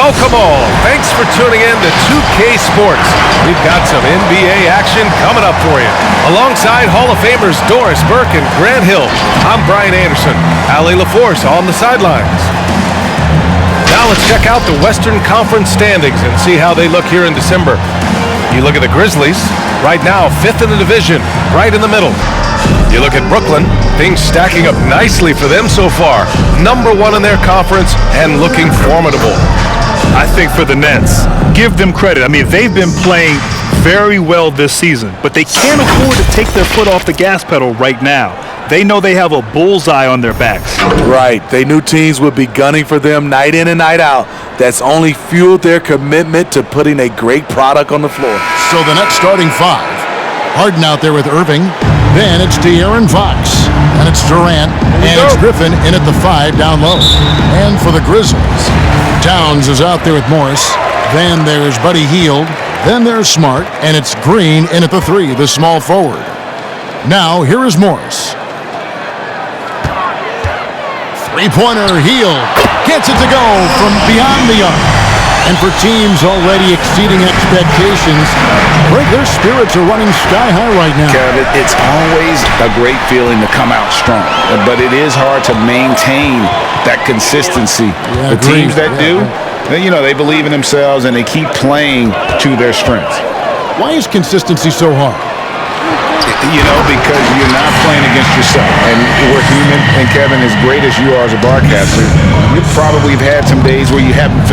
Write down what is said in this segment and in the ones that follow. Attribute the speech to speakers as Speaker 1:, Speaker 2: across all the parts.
Speaker 1: Welcome all. Thanks for tuning in to 2K Sports. We've got some NBA action coming up for you. Alongside Hall of Famers Doris Burke and Grant Hill, I'm Brian Anderson. Allie LaForce on the sidelines. Now let's check out the Western Conference standings and see how they look here in December. You look at the Grizzlies, right now 5th in the division, right in the middle. You look at Brooklyn, things stacking up nicely for them so far. Number 1 in their conference and looking formidable.
Speaker 2: I think for the Nets, give them credit. I mean, they've been playing very well this season, but they can't afford to take their foot off the gas pedal right now. They know they have a bullseye on their backs.
Speaker 3: Right. They knew teams would be gunning for them night in and night out. That's only fueled their commitment to putting a great product on the floor.
Speaker 4: So the Nets starting 5. Harden out there with Irving. Then it's De'Aaron Fox. And it's Durant. And it's Griffin in at the 5 down low. And for the Grizzlies, Towns is out there with Morris. Then there's Buddy Hield. Then there's Smart. And it's Green in at the 3, the small forward. Now here is Morris. Three-pointer, Hield gets it to go from beyond the arc. And for teams already exceeding expectations, their spirits are running sky high right now.
Speaker 5: Kevin, it's always a great feeling to come out strong, but it is hard to maintain that consistency.
Speaker 4: Yeah,
Speaker 5: the teams that do, they believe in themselves and they keep playing to their strengths.
Speaker 4: Why is consistency so hard?
Speaker 5: Because you're not playing against yourself. And we're human. And Kevin, as great as you are as a broadcaster, you probably have had some days where you didn't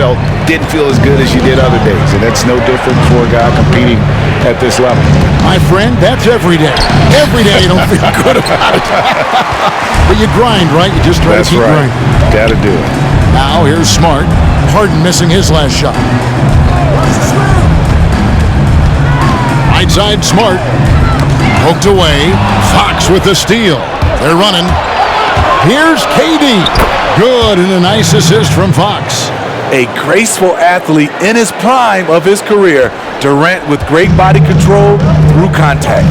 Speaker 5: feel as good as you did other days. And that's no different for a guy competing at this level.
Speaker 4: My friend, that's every day. Every day you don't feel good about it. But you grind, right? You just try to keep grinding.
Speaker 5: Got to do it.
Speaker 4: Now here's Smart. Harden missing his last shot. Right side, Smart. Poked away. Fox with the steal. They're running. Here's KD. Good, and a nice assist from Fox.
Speaker 3: A graceful athlete in his prime of his career. Durant with great body control through contact.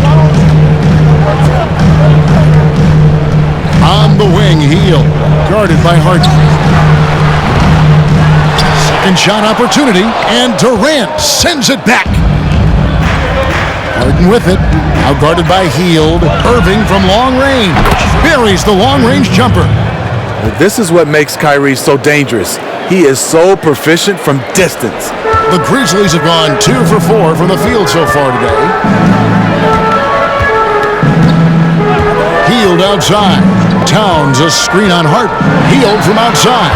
Speaker 4: On the wing, Hield. Guarded by Harden. Second shot opportunity, and Durant sends it back. Harden with it. Now guarded by Hield. Irving from long range. Buries the long-range jumper.
Speaker 3: This is what makes Kyrie so dangerous. He is so proficient from distance.
Speaker 4: The Grizzlies have gone 2 for 4 from the field so far today. Hield outside. Towns a screen on Harden. Hield from outside.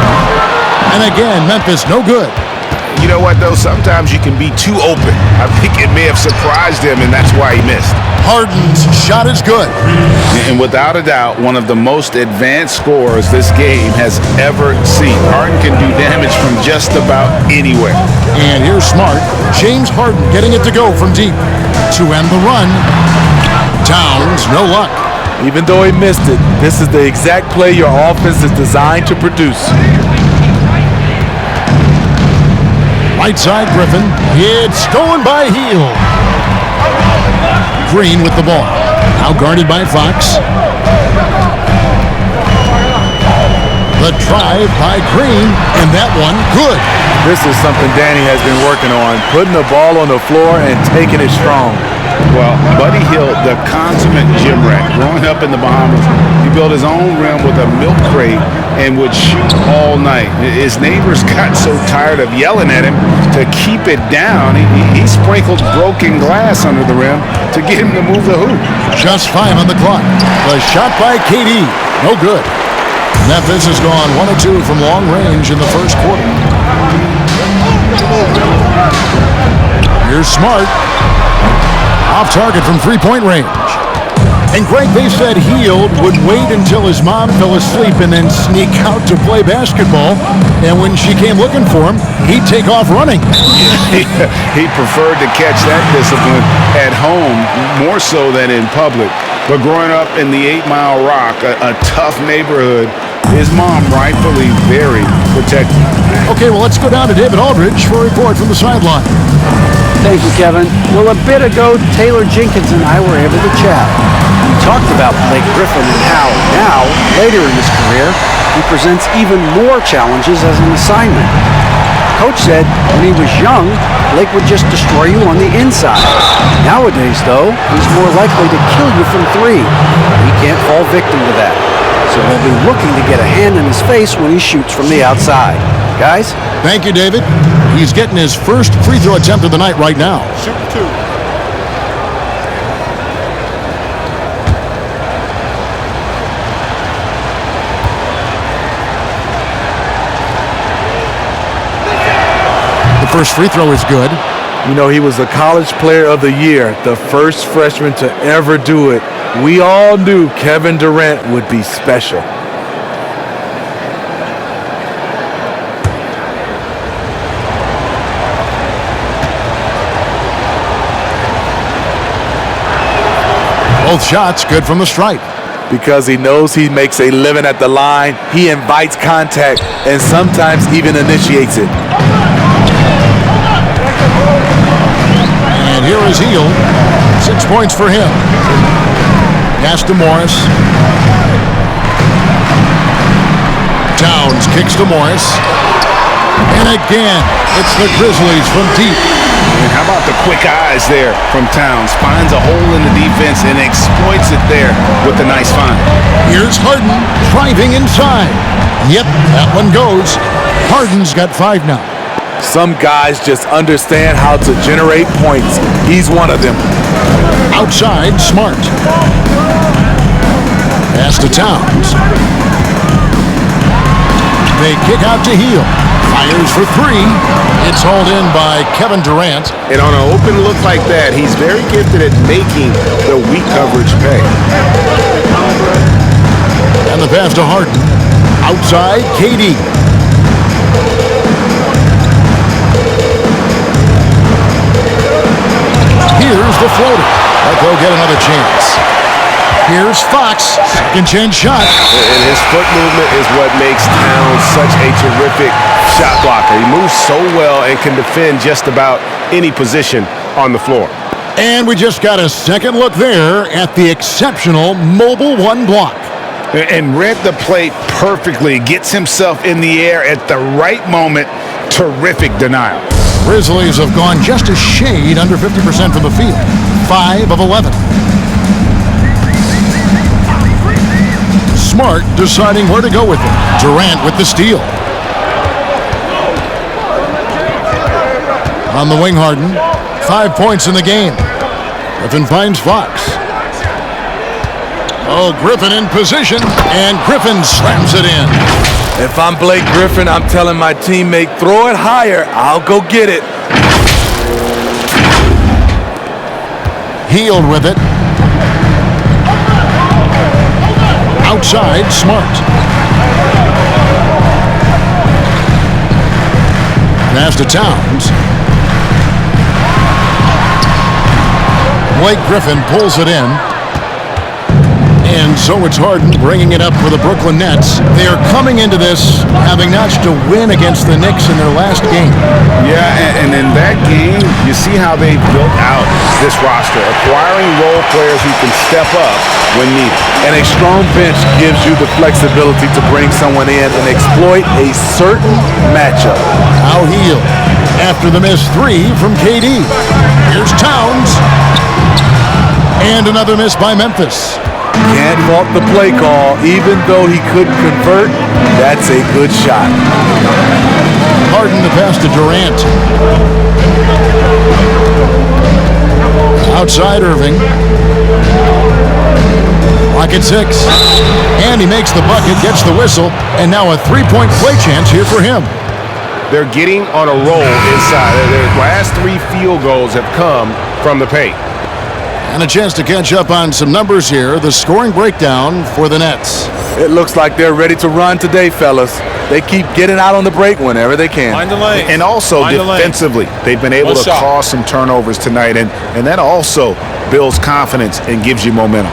Speaker 4: And again, Memphis no good.
Speaker 5: You know what, though? Sometimes you can be too open. I think it may have surprised him, and that's why he missed.
Speaker 4: Harden's shot is good.
Speaker 5: And without a doubt, one of the most advanced scorers this game has ever seen. Harden can do damage from just about anywhere.
Speaker 4: And here's Smart. James Harden getting it to go from deep. To end the run. Towns, no luck.
Speaker 3: Even though he missed it, this is the exact play your offense is designed to produce.
Speaker 4: Right side, Griffin. It's stolen by Hield. Green with the ball. Now guarded by Fox. The drive by Green, and that one good.
Speaker 3: This is something Danny has been working on, putting the ball on the floor and taking it strong.
Speaker 5: Well, Buddy Hield, the consummate gym rat, growing up in the Bahamas, he built his own rim with a milk crate and would shoot all night. His neighbors got so tired of yelling at him to keep it down, he sprinkled broken glass under the rim to get him to move the hoop.
Speaker 4: Just 5 on the clock. The shot by KD, no good. Memphis has gone 1 of 2 from long range in the first quarter. Here's Smart. Off target from three-point range. And Greg, they said Hield would wait until his mom fell asleep and then sneak out to play basketball. And when she came looking for him, he'd take off running.
Speaker 5: He preferred to catch that discipline at home more so than in public. But growing up in the 8 Mile Rock, a tough neighborhood, his mom rightfully very protective.
Speaker 4: Okay, well, let's go down to David Aldridge for a report from the sideline.
Speaker 6: Thank you, Kevin. Well, a bit ago, Taylor Jenkins and I were able to chat. We talked about Blake Griffin and how now, later in his career, he presents even more challenges as an assignment. Coach said when he was young, Blake would just destroy you on the inside. Nowadays, though, he's more likely to kill you from three. He can't fall victim to that. So we'll be looking to get a hand in his face when he shoots from the outside. Guys?
Speaker 4: Thank you, David. He's getting his first free throw attempt of the night right now.
Speaker 5: Shoot two.
Speaker 4: The first free throw is good.
Speaker 3: You know, he was the College Player of the Year, the first freshman to ever do it. We all knew Kevin Durant would be special.
Speaker 4: Both shots good from the stripe.
Speaker 3: Because he knows he makes a living at the line, he invites contact and sometimes even initiates it.
Speaker 4: And here is Hield. 6 points for him. Pass to Morris. Towns kicks to Morris. And again, it's the Grizzlies from deep.
Speaker 5: And how about the quick eyes there from Towns? Finds a hole in the defense and exploits it there with a nice find.
Speaker 4: Here's Harden driving inside. Yep, that one goes. Harden's got 5 now.
Speaker 3: Some guys just understand how to generate points. He's one of them.
Speaker 4: Outside, Smart. Pass to Towns. They kick out to Hield. Fires for 3. It's hauled in by Kevin Durant.
Speaker 5: And on an open look like that, he's very gifted at making the weak coverage pay.
Speaker 4: And the pass to Harden. Outside, KD. Here's the floater. But they'll get another chance. Here's Fox. Second chance shot.
Speaker 5: And his foot movement is what makes Towns such a terrific shot blocker. He moves so well and can defend just about any position on the floor.
Speaker 4: And we just got a second look there at the exceptional Mobile 1 block.
Speaker 5: And read the play perfectly. Gets himself in the air at the right moment. Terrific denial.
Speaker 4: Grizzlies have gone just a shade under 50% from the field. 5 of 11. Smart deciding where to go with it. Durant with the steal. On the wing, Harden. 5 points in the game. Griffin finds Fox. Oh, Griffin in position, and Griffin slams it in.
Speaker 3: If I'm Blake Griffin, I'm telling my teammate, throw it higher. I'll go get it.
Speaker 4: Hield with it. Outside, Smart. Pass to Towns. Blake Griffin pulls it in. And so it's Harden bringing it up for the Brooklyn Nets. They are coming into this having notched a win against the Knicks in their last game.
Speaker 5: Yeah, and in that game, you see how they built out this roster, acquiring role players who can step up when needed.
Speaker 3: And a strong bench gives you the flexibility to bring someone in and exploit a certain matchup.
Speaker 4: Now Hield after the missed 3 from KD. Here's Towns. And another miss by Memphis.
Speaker 3: Can't fault the play call. Even though he couldn't convert, that's a good shot.
Speaker 4: Harden the pass to Durant. Outside Irving. Clock at 6. And he makes the bucket, gets the whistle, and now a 3-point play chance here for him.
Speaker 5: They're getting on a roll inside. Their last 3 field goals have come from the paint.
Speaker 4: And a chance to catch up on some numbers here. The scoring breakdown for the Nets.
Speaker 3: It looks like they're ready to run today, fellas. They keep getting out on the break whenever they can.
Speaker 7: Find the lane.
Speaker 5: And also
Speaker 7: Find the lane.
Speaker 5: defensively, they've been able
Speaker 7: One
Speaker 5: to
Speaker 7: shot.
Speaker 5: cause some turnovers tonight, and that also builds confidence and gives you momentum.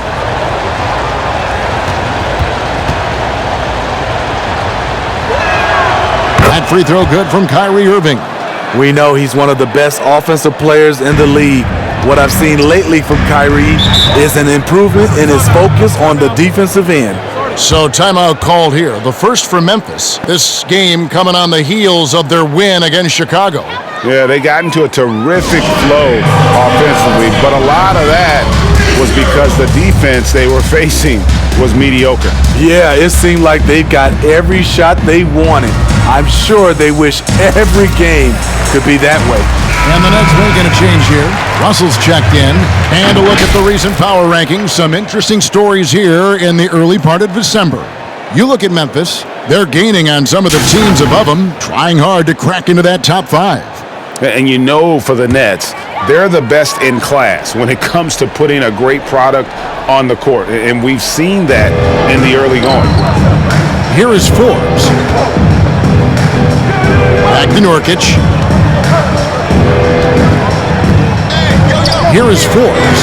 Speaker 4: That free throw good from Kyrie Irving.
Speaker 3: We know he's one of the best offensive players in the league. What I've seen lately from Kyrie is an improvement in his focus on the defensive end.
Speaker 4: So timeout called here. The first for Memphis. This game coming on the heels of their win against Chicago.
Speaker 5: Yeah, they got into a terrific flow offensively, but a lot of that was because the defense they were facing was mediocre.
Speaker 3: Yeah, it seemed like they got every shot they wanted. I'm sure they wish every game could be that way.
Speaker 4: And the Nets making a change here. Russell's checked in. And a look at the recent power rankings. Some interesting stories here in the early part of December. You look at Memphis. They're gaining on some of the teams above them, trying hard to crack into that top 5.
Speaker 5: And you know for the Nets, they're the best in class when it comes to putting a great product on the court. And we've seen that in the early going.
Speaker 4: Here is Forbes. Back to Nurkic. Here is Forbes.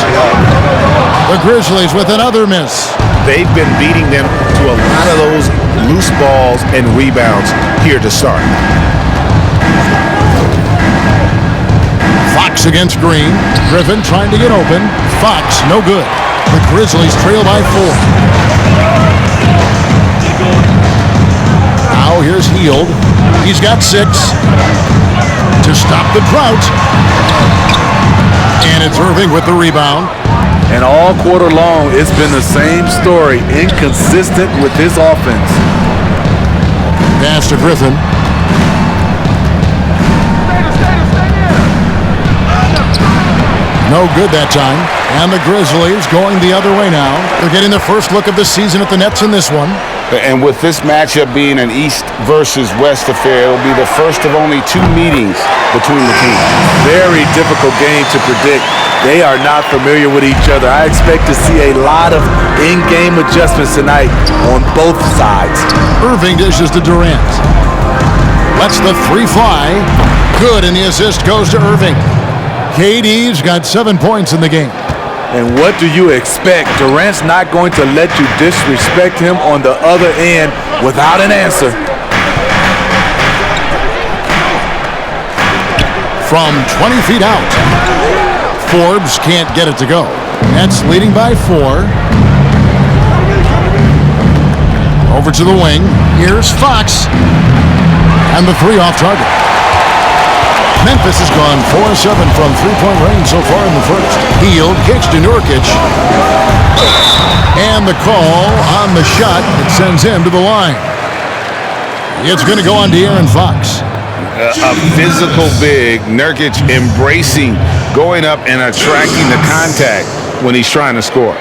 Speaker 4: The Grizzlies with another miss.
Speaker 5: They've been beating them to a lot of those loose balls and rebounds here to start.
Speaker 4: Fox against Green. Griffin trying to get open. Fox, no good. The Grizzlies trail by 4. Now here's Hield. He's got 6 to stop the drought. And it's Irving with the rebound.
Speaker 3: And all quarter long, it's been the same story. Inconsistent with his offense.
Speaker 4: Pass to Griffin. No good that time. And the Grizzlies going the other way now. They're getting their first look of the season at the Nets in this one.
Speaker 5: And with this matchup being an East versus West affair, it'll be the first of only 2 meetings between the teams.
Speaker 3: Very difficult game to predict. They are not familiar with each other. I expect to see a lot of in-game adjustments tonight on both sides.
Speaker 4: Irving dishes to Durant. Lets the 3 fly. Good, and the assist goes to Irving. KD's got 7 points in the game.
Speaker 3: And what do you expect? Durant's not going to let you disrespect him on the other end without an answer.
Speaker 4: From 20 feet out. Forbes can't get it to go. Nets leading by 4. Over to the wing. Here's Fox. And the 3 off target. Memphis has gone 4-7 from 3-point range so far in the first. Hield kicks to Nurkic. And the call on the shot that sends him to the line. It's going to go on De'Aaron Fox.
Speaker 5: A physical big, Nurkic embracing, going up and attracting the contact when he's trying to score.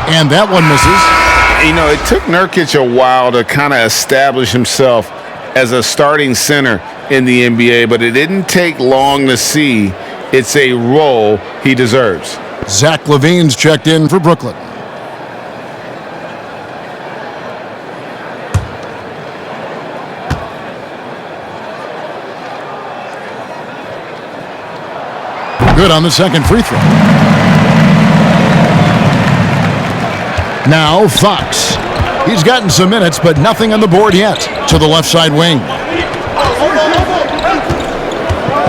Speaker 4: And that one misses.
Speaker 5: You know, it took Nurkic a while to kind of establish himself as a starting center in the NBA, but it didn't take long to see it's a role he deserves.
Speaker 4: Zach LaVine's checked in for Brooklyn. Good on the second free throw. Now Fox. He's gotten some minutes, but nothing on the board yet. To the left side wing.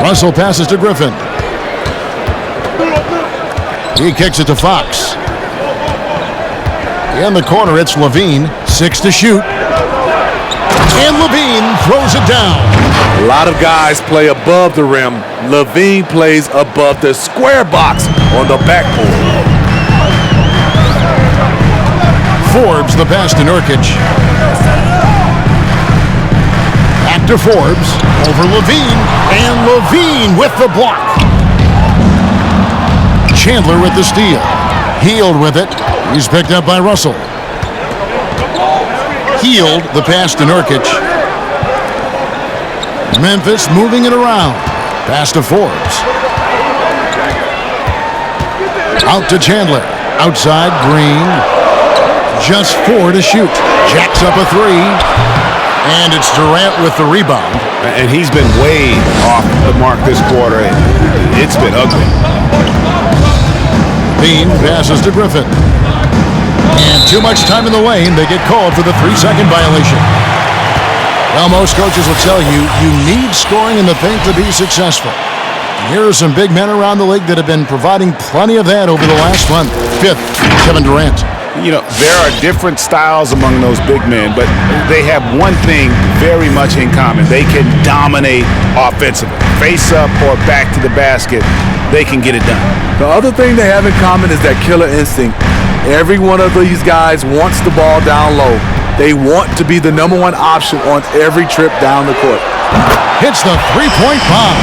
Speaker 4: Russell passes to Griffin. He kicks it to Fox. In the corner, it's LaVine. 6 to shoot. And LaVine throws it down.
Speaker 3: A lot of guys play above the rim. LaVine plays above the square box on the backboard.
Speaker 4: Forbes the pass to Nurkic. Back to Forbes. Over LaVine. And LaVine with the block. Chandler with the steal. Hield with it. He's picked up by Russell. Hield the pass to Nurkic. Memphis moving it around. Pass to Forbes. Out to Chandler. Outside, Green. Just 4 to shoot. Jacks up a 3. And it's Durant with the rebound.
Speaker 5: And he's been way off the mark this quarter. It's been ugly.
Speaker 4: Bean passes to Griffin. And too much time in the lane. They get called for the 3-second violation. Well, most coaches will tell you, you need scoring in the paint to be successful. And here are some big men around the league that have been providing plenty of that over the last month. Fifth, Kevin Durant.
Speaker 5: You know, there are different styles among those big men, but they have one thing very much in common. They can dominate offensively. Face up or back to the basket, they can get it done.
Speaker 3: The other thing they have in common is that killer instinct. Every one of these guys wants the ball down low. They want to be the number one option on every trip down the court.
Speaker 4: Hits the three-point bomb.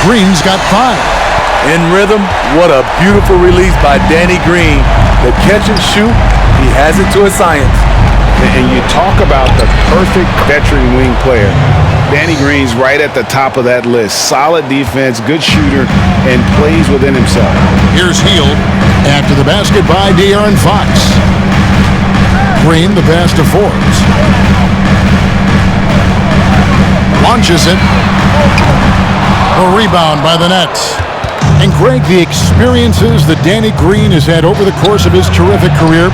Speaker 4: Green's got 5.
Speaker 3: In rhythm, what a beautiful release by Danny Green. The catch and shoot, he has it to a science.
Speaker 5: And you talk about the perfect veteran wing player. Danny Green's right at the top of that list. Solid defense, good shooter, and plays within himself.
Speaker 4: Here's Hield after the basket by De'Aaron Fox. Green, the pass to Forbes. Launches it. A rebound by the Nets. And Greg, the experiences that Danny Green has had over the course of his terrific career,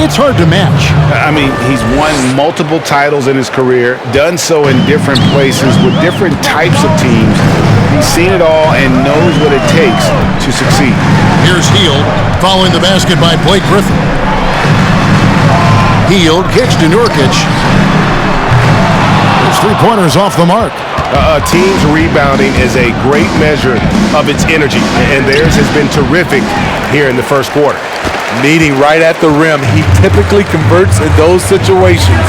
Speaker 4: it's hard to match.
Speaker 5: I mean, he's won multiple titles in his career, done so in different places with different types of teams. He's seen it all and knows what it takes to succeed.
Speaker 4: Here's Hield following the basket by Blake Griffin. Hield kicks to Nurkic. His three-pointers off the mark.
Speaker 5: A team's rebounding is a great measure of its energy, and theirs has been terrific here in the first quarter.
Speaker 3: Meeting right at the rim, he typically converts in those situations.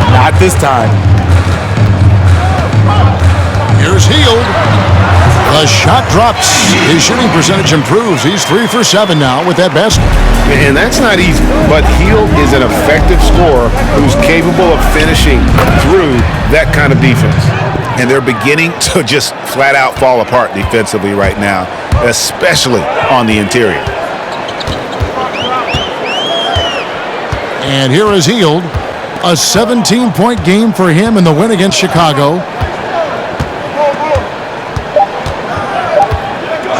Speaker 3: Not this time.
Speaker 4: Here's Hield. The shot drops. His shooting percentage improves. He's 3 for 7 now with that basket.
Speaker 5: And that's not easy, but Hield is an effective scorer who's capable of finishing through that kind of defense. And they're beginning to just flat out fall apart defensively right now, especially on the interior.
Speaker 4: And here is Hield. A 17-point game for him in the win against Chicago.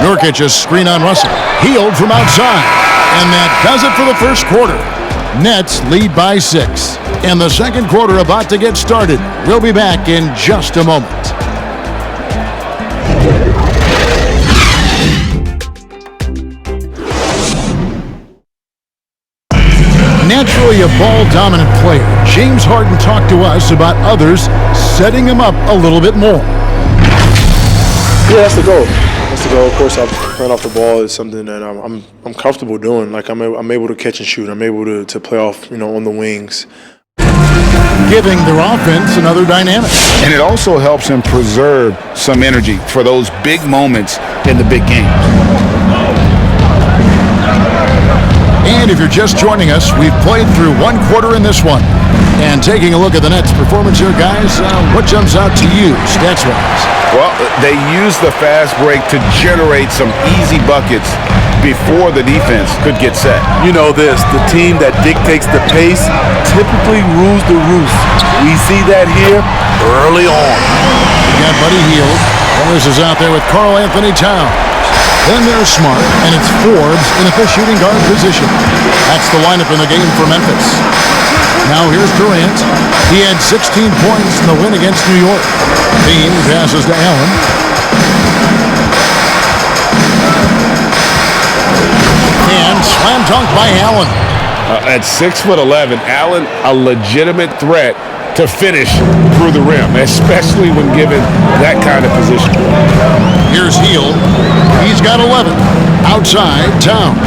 Speaker 4: Nurkic, a screen on Russell. Hield from outside. And that does it for the first quarter. Nets lead by 6. And the second quarter about to get started. We'll be back in just a moment. Naturally a ball-dominant player, James Harden talked to us about others setting him up a little bit more.
Speaker 7: Yeah, that's the goal. That's the goal. Of course, running off the ball is something that I'm comfortable doing. Like I'm able to catch and shoot. I'm able to play off, on the wings.
Speaker 4: Giving their offense another dynamic.
Speaker 5: And it also helps him preserve some energy for those big moments in the big games.
Speaker 4: And if you're just joining us, we've played through one quarter in this one. And taking a look at the Nets' performance here, guys, what jumps out to you, stats-wise?
Speaker 5: Well, they used the fast break to generate some easy buckets before the defense could get set.
Speaker 3: You know this, the team that dictates the pace typically rules the roost. We see that here early on.
Speaker 4: You got Buddy Hield. Morris is out there with Karl Anthony Towns. Then there's Smart, and it's Forbes in a shooting guard position. That's the lineup in the game for Memphis. Now here's Durant. He had 16 points in the win against New York. Dean passes to Allen. And slam dunk by Allen.
Speaker 5: At 6'11", Allen, a legitimate threat to finish through the rim, especially when given that kind of position.
Speaker 4: Here's Hield. He's got 11. Outside, Towns.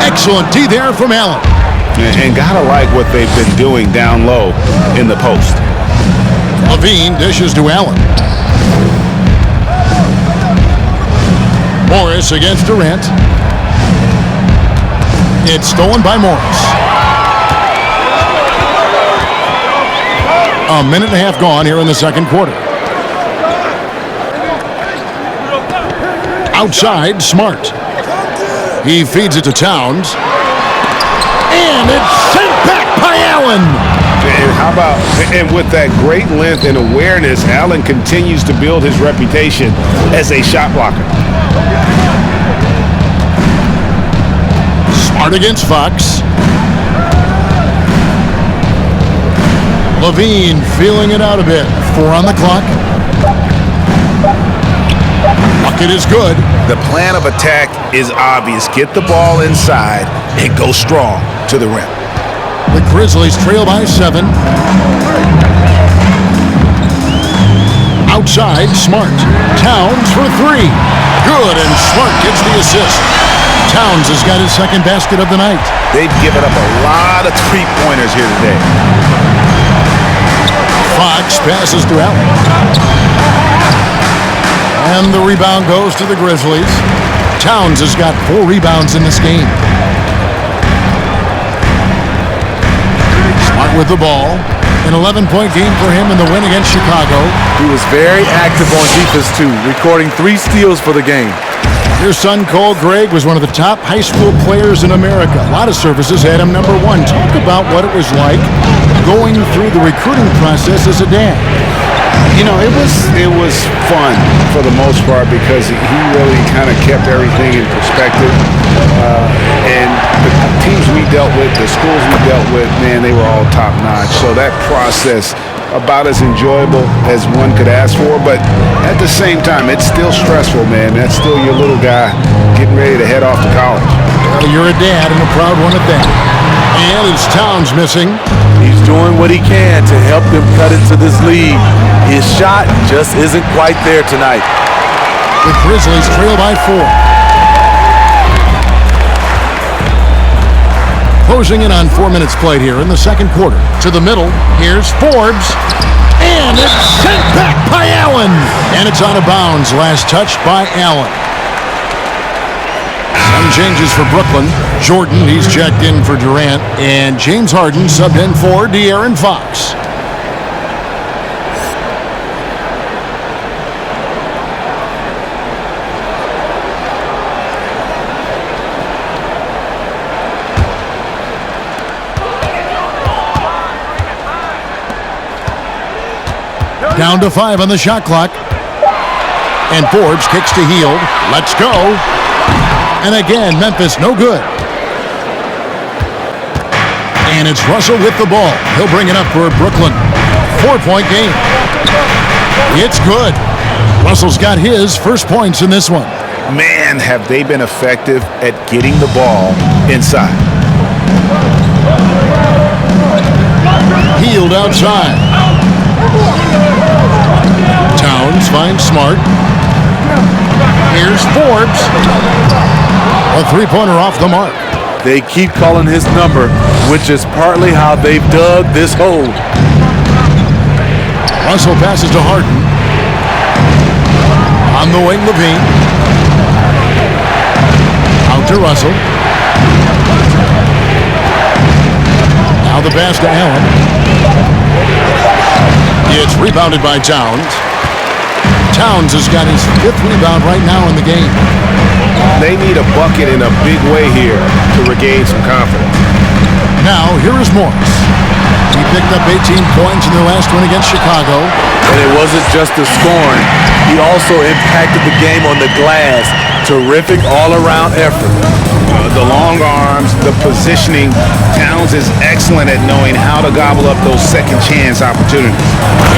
Speaker 4: Excellent D there from Allen.
Speaker 5: And gotta like what they've been doing down low in the post.
Speaker 4: Levine dishes to Allen. Morris against Durant. It's stolen by Morris. A minute and a half gone here in the second quarter. Outside, Smart. He feeds it to Towns. And it's sent back by Allen.
Speaker 5: And how about, and with that great length and awareness, Allen continues to build his reputation as a shot blocker.
Speaker 4: Smart against Fox. Levine feeling it out a bit. 4 on the clock. Bucket is good.
Speaker 5: The plan of attack is obvious. Get the ball inside and go strong to the rim.
Speaker 4: The Grizzlies trail by 7. Outside, Smart. Towns for 3. Good, and Smart gets the assist. Towns has got his second basket of the night.
Speaker 5: They've given up a lot of three-pointers here today.
Speaker 4: Fox passes to Allen. And the rebound goes to the Grizzlies. Towns has got 4 rebounds in this game. Smart with the ball. An 11-point game for him in the win against Chicago.
Speaker 3: He was very active on defense, too, recording 3 steals for the game.
Speaker 4: Your son, Cole Gregg, was one of the top high school players in America. A lot of services had him number 1. Talk about what it was like going through the recruiting process as a dad.
Speaker 5: You know, it was fun for the most part because he really kind of kept everything in perspective. And the teams we dealt with, the schools we dealt with, man, they were all top-notch. So that process, about as enjoyable as one could ask for, but at the same time, it's still stressful, man. That's still your little guy getting ready to head off to college.
Speaker 4: Well, you're a dad and a proud one at that. And it's Towns missing.
Speaker 3: He's doing what he can to help them cut into this lead. His shot just isn't quite there tonight.
Speaker 4: The Grizzlies trail by 4. Closing in on 4 minutes played here in the second quarter. To the middle, here's Forbes. And it's sent back by Allen. And it's out of bounds. Last touched by Allen. Some changes for Brooklyn. Jordan, he's checked in for Durant. And James Harden subbed in for De'Aaron Fox. Down to 5 on the shot clock. And Forbes kicks to Hield. Let's go. And again, Memphis no good. And it's Russell with the ball. He'll bring it up for Brooklyn. 4-point game. It's good. Russell's got his first points in this one.
Speaker 5: Man, have they been effective at getting the ball inside.
Speaker 4: Hield outside. Towns finds Smart. Here's Forbes. A 3-pointer off the mark.
Speaker 3: They keep calling his number, which is partly how they've dug this hole.
Speaker 4: Russell passes to Harden. On the wing, Levine. Out to Russell. Now the pass to Allen. It's rebounded by Towns. Towns has got his 5th rebound right now in the game.
Speaker 1: They need a bucket in a big way here to regain some confidence.
Speaker 4: Now, here is Morris. He picked up 18 points in their last win against Chicago.
Speaker 3: And it wasn't just the scoring. He also impacted the game on the glass. Terrific all-around effort.
Speaker 5: The long arms, the positioning. Towns is excellent at knowing how to gobble up those second chance opportunities.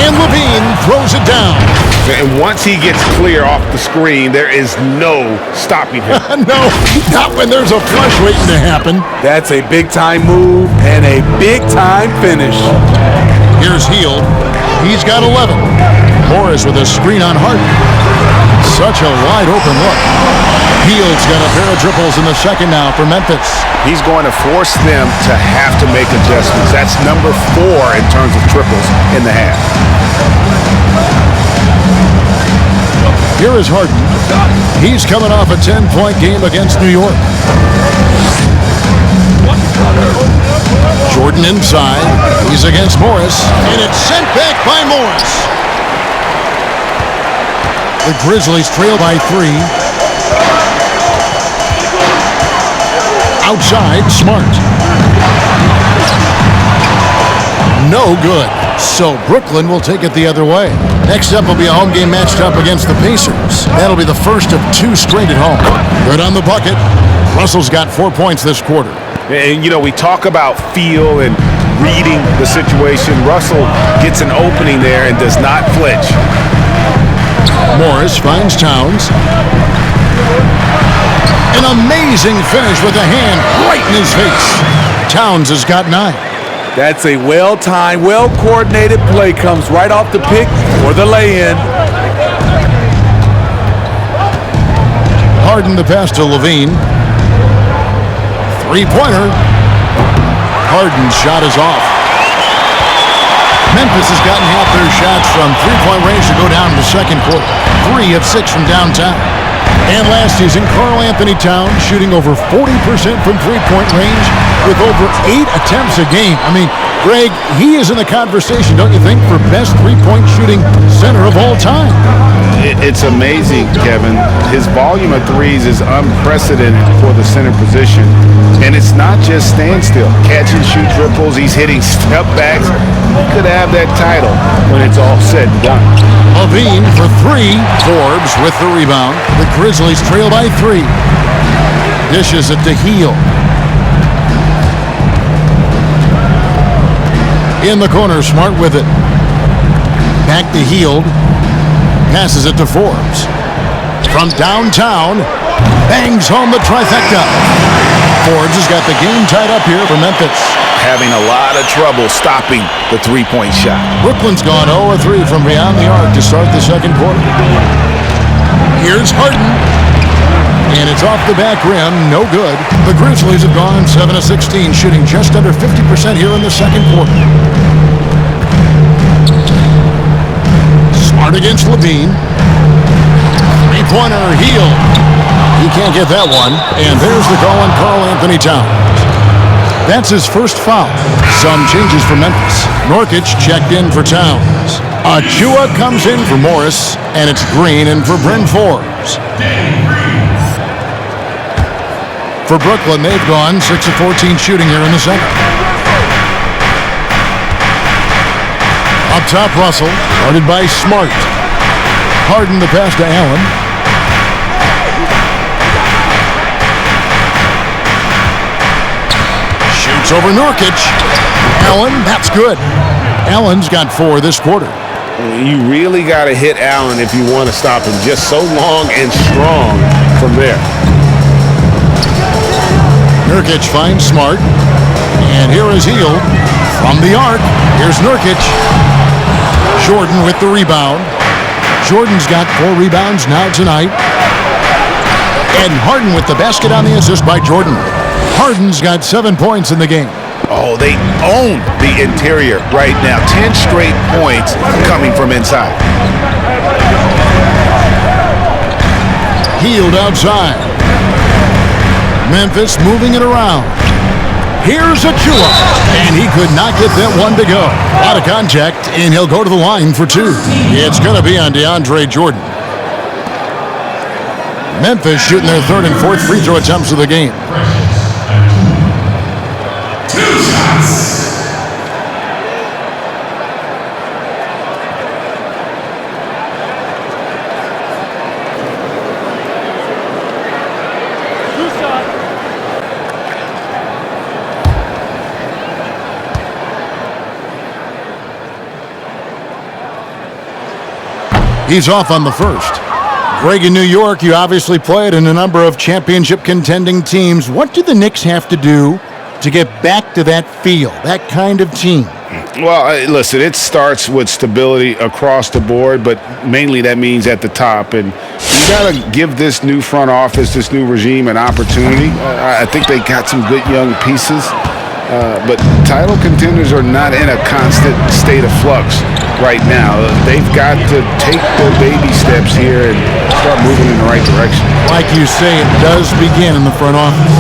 Speaker 4: And Levine throws it down.
Speaker 1: And once he gets clear off the screen, there is no stopping him.
Speaker 4: No, not when there's a flush waiting to happen.
Speaker 3: That's a big-time move and a big-time finish.
Speaker 4: Here's Hield. He's got 11. Morris with a screen on Harden. Such a wide-open look. Hield's got a pair of triples in the second now for Memphis.
Speaker 5: He's going to force them to have to make adjustments. That's number 4 in terms of triples in the half.
Speaker 4: Here is Harden. He's coming off a 10-point game against New York. Jordan inside. He's against Morris. And it's sent back by Morris. The Grizzlies trail by 3. Outside, Smart. No good. So Brooklyn will take it the other way. Next up will be a home game matched up against the Pacers. That'll be the first of 2 straight at home. Good on the bucket. Russell's got 4 points this quarter.
Speaker 5: And, you know, we talk about feel and reading the situation. Russell gets an opening there and does not flinch.
Speaker 4: Morris finds Towns. An amazing finish with a hand right in his face. Towns has got 9.
Speaker 3: That's a well-timed, well-coordinated play. Comes right off the pick or the lay-in.
Speaker 4: Harden the pass to Levine. Three-pointer. Harden's shot is off. Memphis has gotten half their shots from three-point range to go down in the second quarter. 3 of 6 from downtown. And last season, Karl Anthony Towns shooting over 40% from three-point range with over 8 attempts a game. I mean, Greg, he is in the conversation, don't you think, for best three-point shooting center of all time?
Speaker 5: It's amazing, Kevin. His volume of threes is unprecedented for the center position. And it's not just standstill. Catch and shoot triples. He's hitting step backs. He could have that title when it's all said and done.
Speaker 4: Levine for 3. Forbes with the rebound. The Grizzlies trail by 3. Dishes it to Hield. In the corner, Smart with it. Back to Hield. Passes it to Forbes. From downtown, bangs home the trifecta. Forbes has got the game tied up here for Memphis.
Speaker 5: Having a lot of trouble stopping the three-point shot.
Speaker 4: Brooklyn's gone 0 of 3 from beyond the arc to start the second quarter. Here's Harden. And it's off the back rim, no good. The Grizzlies have gone 7 of 16, shooting just under 50% here in the second quarter. Smart against Levine. Three-pointer, Hield. He can't get that one. And there's the call on Karl Anthony Towns. That's his first foul. Some changes for Memphis. Nurkic checked in for Towns. Achua comes in for Morris, and it's Green in for Bryn Forbes. For Brooklyn, they've gone 6 of 14 shooting here in the second. Up top, Russell, guarded by Smart. Harden the pass to Allen. Shoots over Nurkic. Allen, that's good. Allen's got 4 this quarter.
Speaker 5: You really got to hit Allen if you want to stop him. Just so long and strong from there.
Speaker 4: Nurkic finds Smart. And here is Hield from the arc. Here's Nurkic. Jordan with the rebound. Jordan's got 4 rebounds now tonight. And Harden with the basket on the assist by Jordan. Harden's got 7 points in the game.
Speaker 5: Oh, they own the interior right now. 10 straight points coming from inside.
Speaker 4: Hield outside. Memphis moving it around. Here's Achua, and he could not get that one to go. Out of contact, and he'll go to the line for 2. It's going to be on DeAndre Jordan. Memphis shooting their 3rd and 4th free throw attempts of the game. He's off on the first. Greg, in New York, you obviously played in a number of championship contending teams. What do the Knicks have to do to get back to that feel, that kind of team?
Speaker 5: Well, listen, it starts with stability across the board, but mainly that means at the top. And you got to give this new front office, this new regime, an opportunity. I think they got some good young pieces. But title contenders are not in a constant state of flux right now. They've got to take their baby steps here and start moving in the right direction.
Speaker 4: Like you say, it does begin in the front office.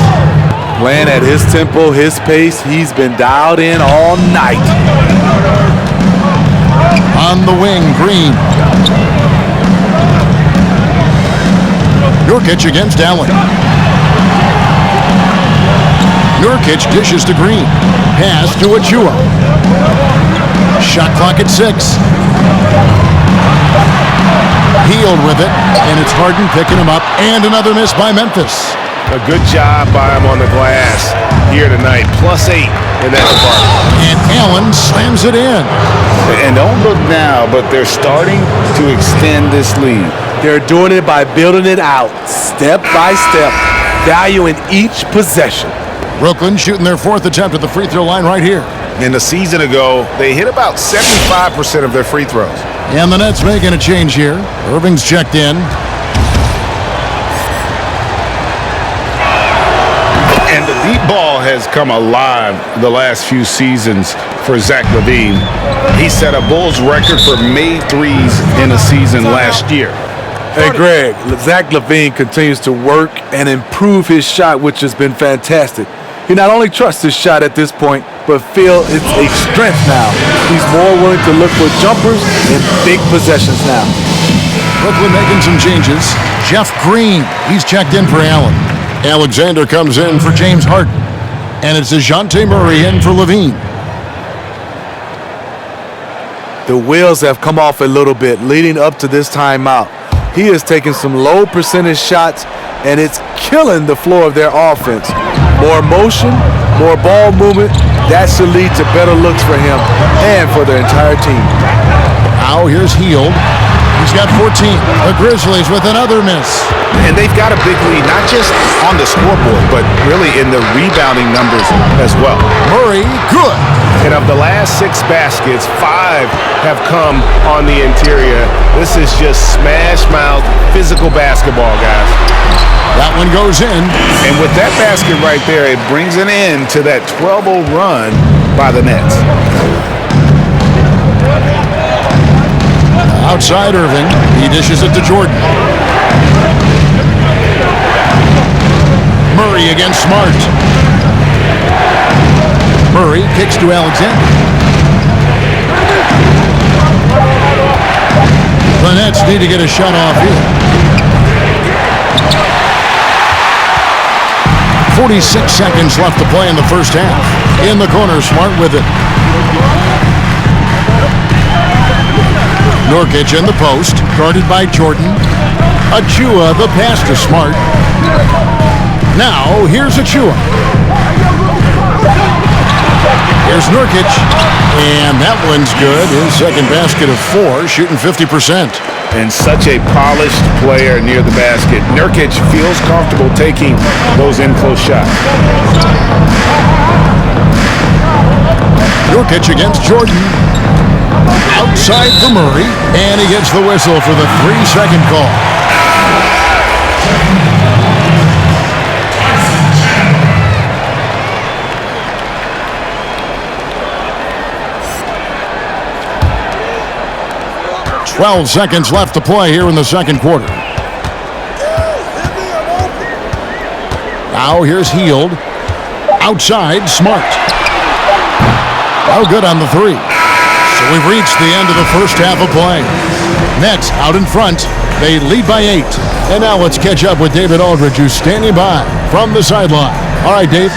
Speaker 3: Playing at his tempo, his pace. He's been dialed in all night.
Speaker 4: On the wing, Green. Nurkic against Allen. Nurkic dishes to Green. Pass to Achua. Shot clock at 6. Hield with it, and it's Harden picking him up, and another miss by Memphis.
Speaker 5: A good job by him on the glass here tonight. +8 in that department.
Speaker 4: And Allen slams it in.
Speaker 5: And don't look now, but they're starting to extend this lead.
Speaker 3: They're doing it by building it out, step by step, valuing each possession.
Speaker 4: Brooklyn shooting their 4th attempt at the free throw line right here.
Speaker 5: And a season ago, they hit about 75% of their free throws.
Speaker 4: And the Nets making a change here. Irving's checked in.
Speaker 5: And the deep ball has come alive the last few seasons for Zach LaVine. He set a Bulls record for made threes in a season last year.
Speaker 3: Hey, Greg, Zach LaVine continues to work and improve his shot, which has been fantastic. He not only trusts his shot at this point, but feels it's a strength now. He's more willing to look for jumpers in big possessions now.
Speaker 4: Brooklyn making some changes. Jeff Green, he's checked in for Allen. Alexander comes in for James Harden. And it's DeJounte Murray in for LaVine.
Speaker 3: The wheels have come off a little bit leading up to this timeout. He is taking some low percentage shots, and it's killing the floor of their offense. More motion, more ball movement, that should lead to better looks for him and for their entire team.
Speaker 4: Now here's Hield. He's got 14. The Grizzlies with another miss.
Speaker 5: And they've got a big lead, not just on the scoreboard, but really in the rebounding numbers as well.
Speaker 4: Murray, good.
Speaker 5: And of the last 6 baskets, 5 have come on the interior. This is just smash-mouth physical basketball, guys.
Speaker 4: That one goes in.
Speaker 5: And with that basket right there, it brings an end to that 12-0 run by the Nets.
Speaker 4: Outside Irving. He dishes it to Jordan. Murray against Smart. Murray kicks to Alexander. The Nets need to get a shot off here. 46 seconds left to play in the first half. In the corner, Smart with it. Nurkic in the post, guarded by Jordan. Achua, the pass to Smart. Now, here's Achua. Here's Nurkic, and that one's good. His second basket of 4, shooting 50%.
Speaker 5: And such a polished player near the basket. Nurkic feels comfortable taking those in-close shots.
Speaker 4: Nurkic against Jordan. Outside for Murray, and he gets the whistle for the 3-second call. "12 seconds left to play here in the second quarter. Now here's Hield. Outside, Smart. Oh, good on the 3. So we've reached the end of the first half of play. Nets out in front. They lead by 8. And now let's catch up with David Aldridge, who's standing by from the sideline. All right, Dave.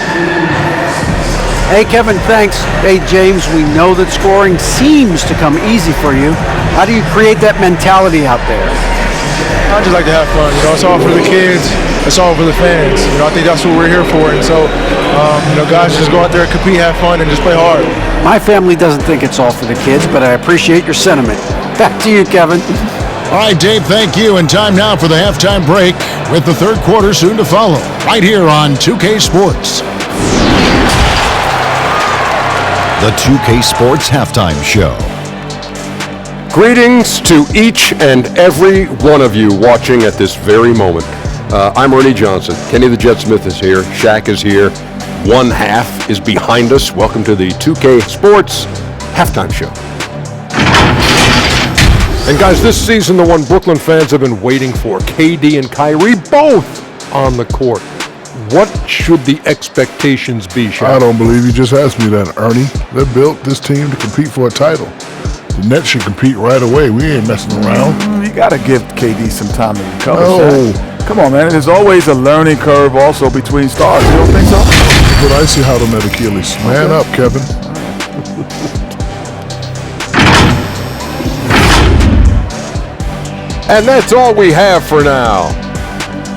Speaker 6: Hey, Kevin, thanks. Hey, James, we know that scoring seems to come easy for you. How do you create that mentality out there?
Speaker 7: I just like to have fun. It's all for the kids. It's all for the fans. I think that's what we're here for. And so, guys, just go out there, compete, have fun, and just play hard.
Speaker 6: My family doesn't think it's all for the kids, but I appreciate your sentiment. Back to you, Kevin.
Speaker 4: All right, Dave, thank you. And time now for the halftime break with the third quarter soon to follow. Right here on 2K Sports.
Speaker 8: The 2K Sports Halftime Show.
Speaker 9: Greetings to each and every one of you watching at this very moment. I'm Ernie Johnson. Kenny the Jet Smith is here. Shaq is here. One half is behind us. Welcome to the 2K Sports Halftime Show. And guys, this season, the one Brooklyn fans have been waiting for. KD and Kyrie both on the court. What should the expectations be, Shaq?
Speaker 10: I don't believe you just asked me that, Ernie. They built this team to compete for a title. The Nets should compete right away. We ain't messing around.
Speaker 11: You got to give KD some time to recover.
Speaker 10: No.
Speaker 11: Come on, man. There's always a learning curve also between stars. You don't think so?
Speaker 10: But I see how to met Achilles. Man up, Kevin.
Speaker 9: And that's all we have for now.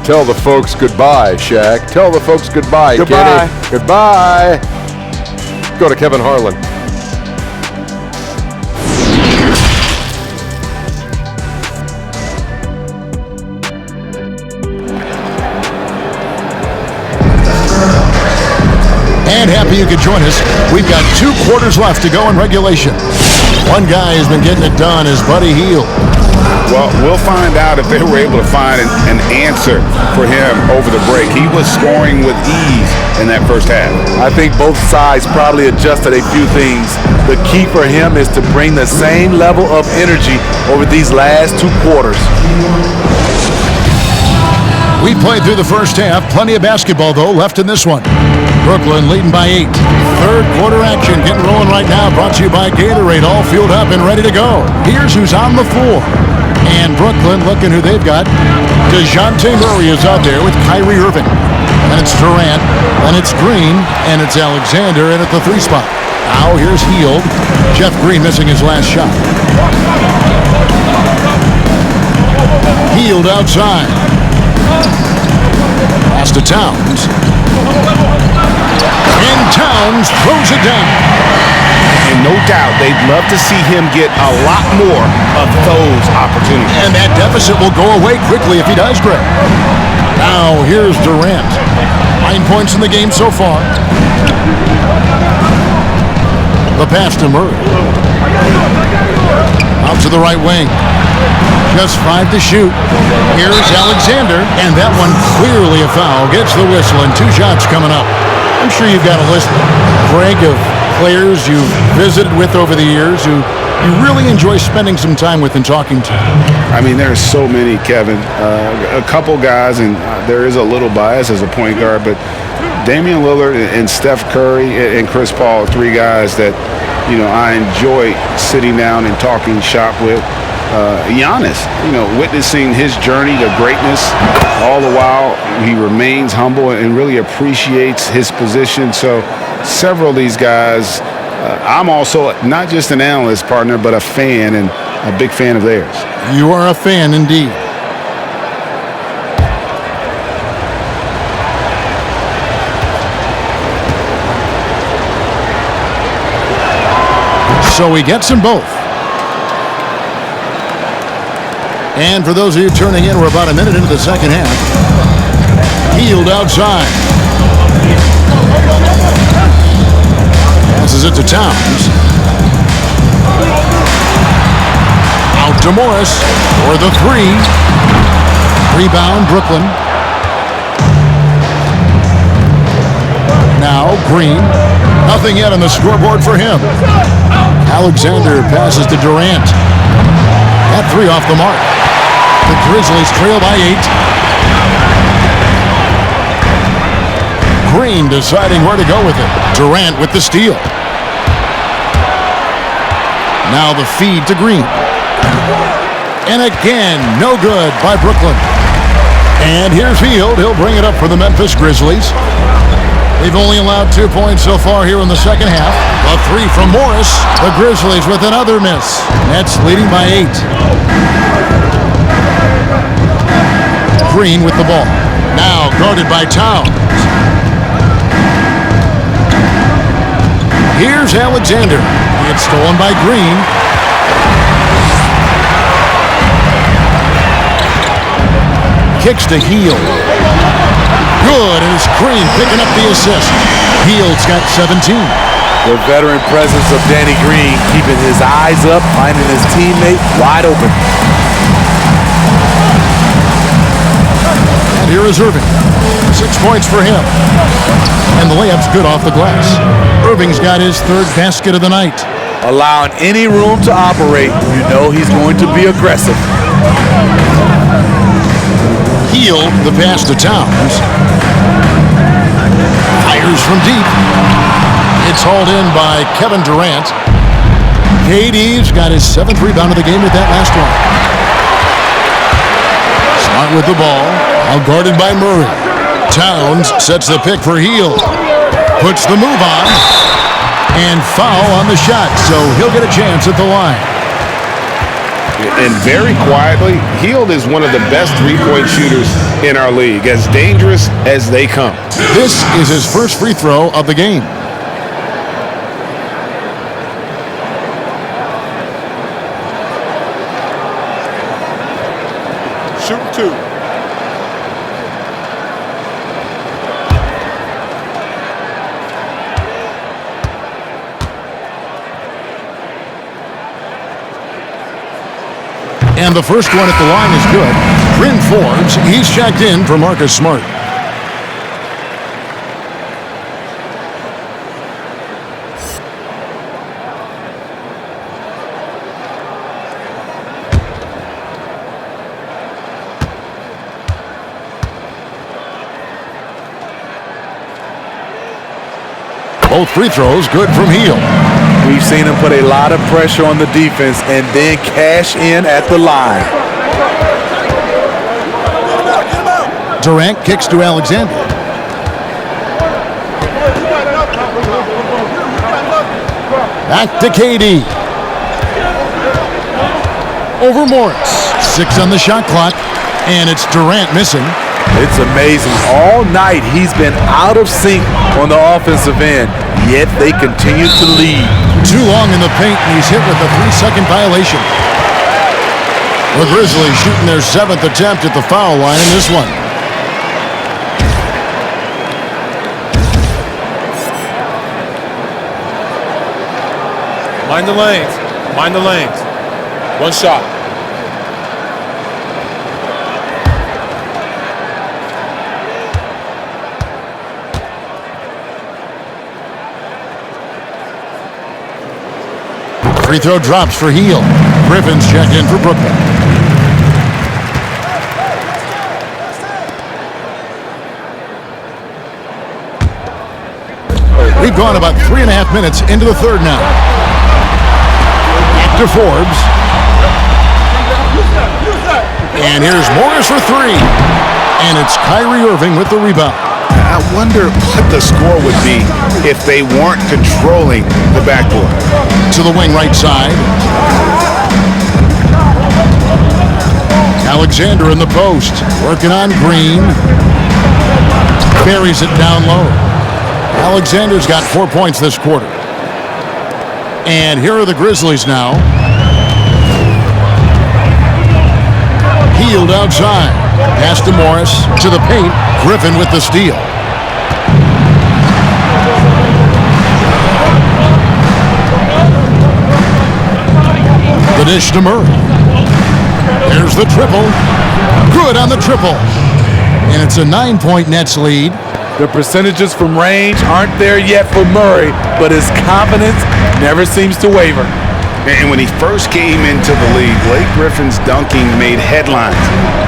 Speaker 9: Tell the folks goodbye, Shaq. Tell the folks goodbye,
Speaker 11: Goodbye.
Speaker 9: Kenny. Goodbye. Go to Kevin Harlan.
Speaker 4: And happy you could join us. We've got 2 quarters left to go in regulation. One guy has been getting it done is Buddy Hield.
Speaker 5: Well, we'll find out if they were able to find an answer for him over the break. He was scoring with ease in that first half.
Speaker 3: I think both sides probably adjusted a few things. The key for him is to bring the same level of energy over these last 2 quarters.
Speaker 4: We played through the first half. Plenty of basketball, though, left in this one. Brooklyn leading by 8. Third quarter action getting rolling right now. Brought to you by Gatorade. All fueled up and ready to go. Here's who's on the floor. And Brooklyn, looking who they've got. DeJounte Murray is out there with Kyrie Irving. And it's Durant. And it's Green. And it's Alexander in at the 3 spot. Now here's Hield. Jeff Green missing his last shot. Hield outside. Pass to Towns. And Towns throws it down.
Speaker 5: And no doubt they'd love to see him get a lot more of those opportunities.
Speaker 4: And that deficit will go away quickly if he does, Greg. Now here's Durant. 9 points in the game so far. The pass to Murray. Out to the right wing. Just 5 to shoot. Here's Alexander, and that one clearly a foul. Gets the whistle, and 2 shots coming up. I'm sure you've got a list, Greg, of players you've visited with over the years who you really enjoy spending some time with and talking to.
Speaker 5: I mean, there's so many, Kevin. A couple guys, and there is a little bias as a point guard, but Damian Lillard and Steph Curry and Chris Paul, 3 guys that, I enjoy sitting down and talking shop with. Giannis, witnessing his journey to greatness, all the while he remains humble and really appreciates his position. So several of these guys, I'm also not just an analyst, partner, but a fan and a big fan of theirs.
Speaker 4: You are a fan indeed. So he gets them both. And for those of you turning in, we're about a minute into the second half. Hield outside. Passes it to Towns. Out to Morris for the 3. Rebound, Brooklyn. Now Green. Nothing yet on the scoreboard for him. Alexander passes to Durant. That 3 off the mark. The Grizzlies trail by 8. Green deciding where to go with it. Durant with the steal. Now the feed to Green. And again, no good by Brooklyn. And here's Hield. He'll bring it up for the Memphis Grizzlies. They've only allowed 2 points so far here in the second half. A 3 from Morris. The Grizzlies with another miss. Nets leading by 8. Green with the ball. Now guarded by Towns. Here's Alexander. It's stolen by Green. Kicks to Hield. Good, and it's Green picking up the assist. Hield's got 17.
Speaker 3: The veteran presence of Danny Green keeping his eyes up, finding his teammate wide open.
Speaker 4: And here is Irving. 6 points for him. And the layup's good off the glass. Irving's got his 3rd basket of the night.
Speaker 3: Allowing any room to operate, you know he's going to be aggressive.
Speaker 4: Hield, the pass to Towns. Fires from deep. It's hauled in by Kevin Durant. KD's got his 7th rebound of the game with that last one. Smart with the ball. Now guarded by Murray. Towns sets the pick for Hield. Puts the move on. And foul on the shot, so he'll get a chance at the line.
Speaker 5: And very quietly, Hield is one of the best three-point shooters in our league, as dangerous as they come.
Speaker 4: This is his first free throw of the game.
Speaker 11: Shoot 2.
Speaker 4: And the first one at the line is good. Bryn Forbes, he's checked in for Marcus Smart. Both free throws good from Hield.
Speaker 3: We've seen him put a lot of pressure on the defense and then cash in at the line.
Speaker 4: Durant kicks to Alexander. Back to KD. Over Morris. 6 on the shot clock, and it's Durant missing.
Speaker 3: It's amazing. All night he's been out of sync on the offensive end, yet they continue to lead.
Speaker 4: Too long in the paint, and he's hit with a 3-second violation. The Grizzlies shooting their 7th attempt at the foul line in this one.
Speaker 11: Mind the lanes. Mind the lanes. One shot.
Speaker 4: Free throw drops for Hield. Griffin's checked in for Brooklyn. We've gone about 3.5 minutes into the third now. Back to Forbes. And here's Morris for 3. And it's Kyrie Irving with the rebound.
Speaker 5: I wonder what the score would be if they weren't controlling the backboard.
Speaker 4: To the wing right side. Alexander in the post. Working on Green. Buries it down low. Alexander's got 4 points this quarter. And here are the Grizzlies now. Hield outside. Pass to Morris. To the paint. Griffin with the steal. The dish to Murray. There's the triple. Good on the triple. And it's a 9-point Nets lead.
Speaker 3: The percentages from range aren't there yet for Murray, but his confidence never seems to waver.
Speaker 5: And when he first came into the league, Blake Griffin's dunking made headlines.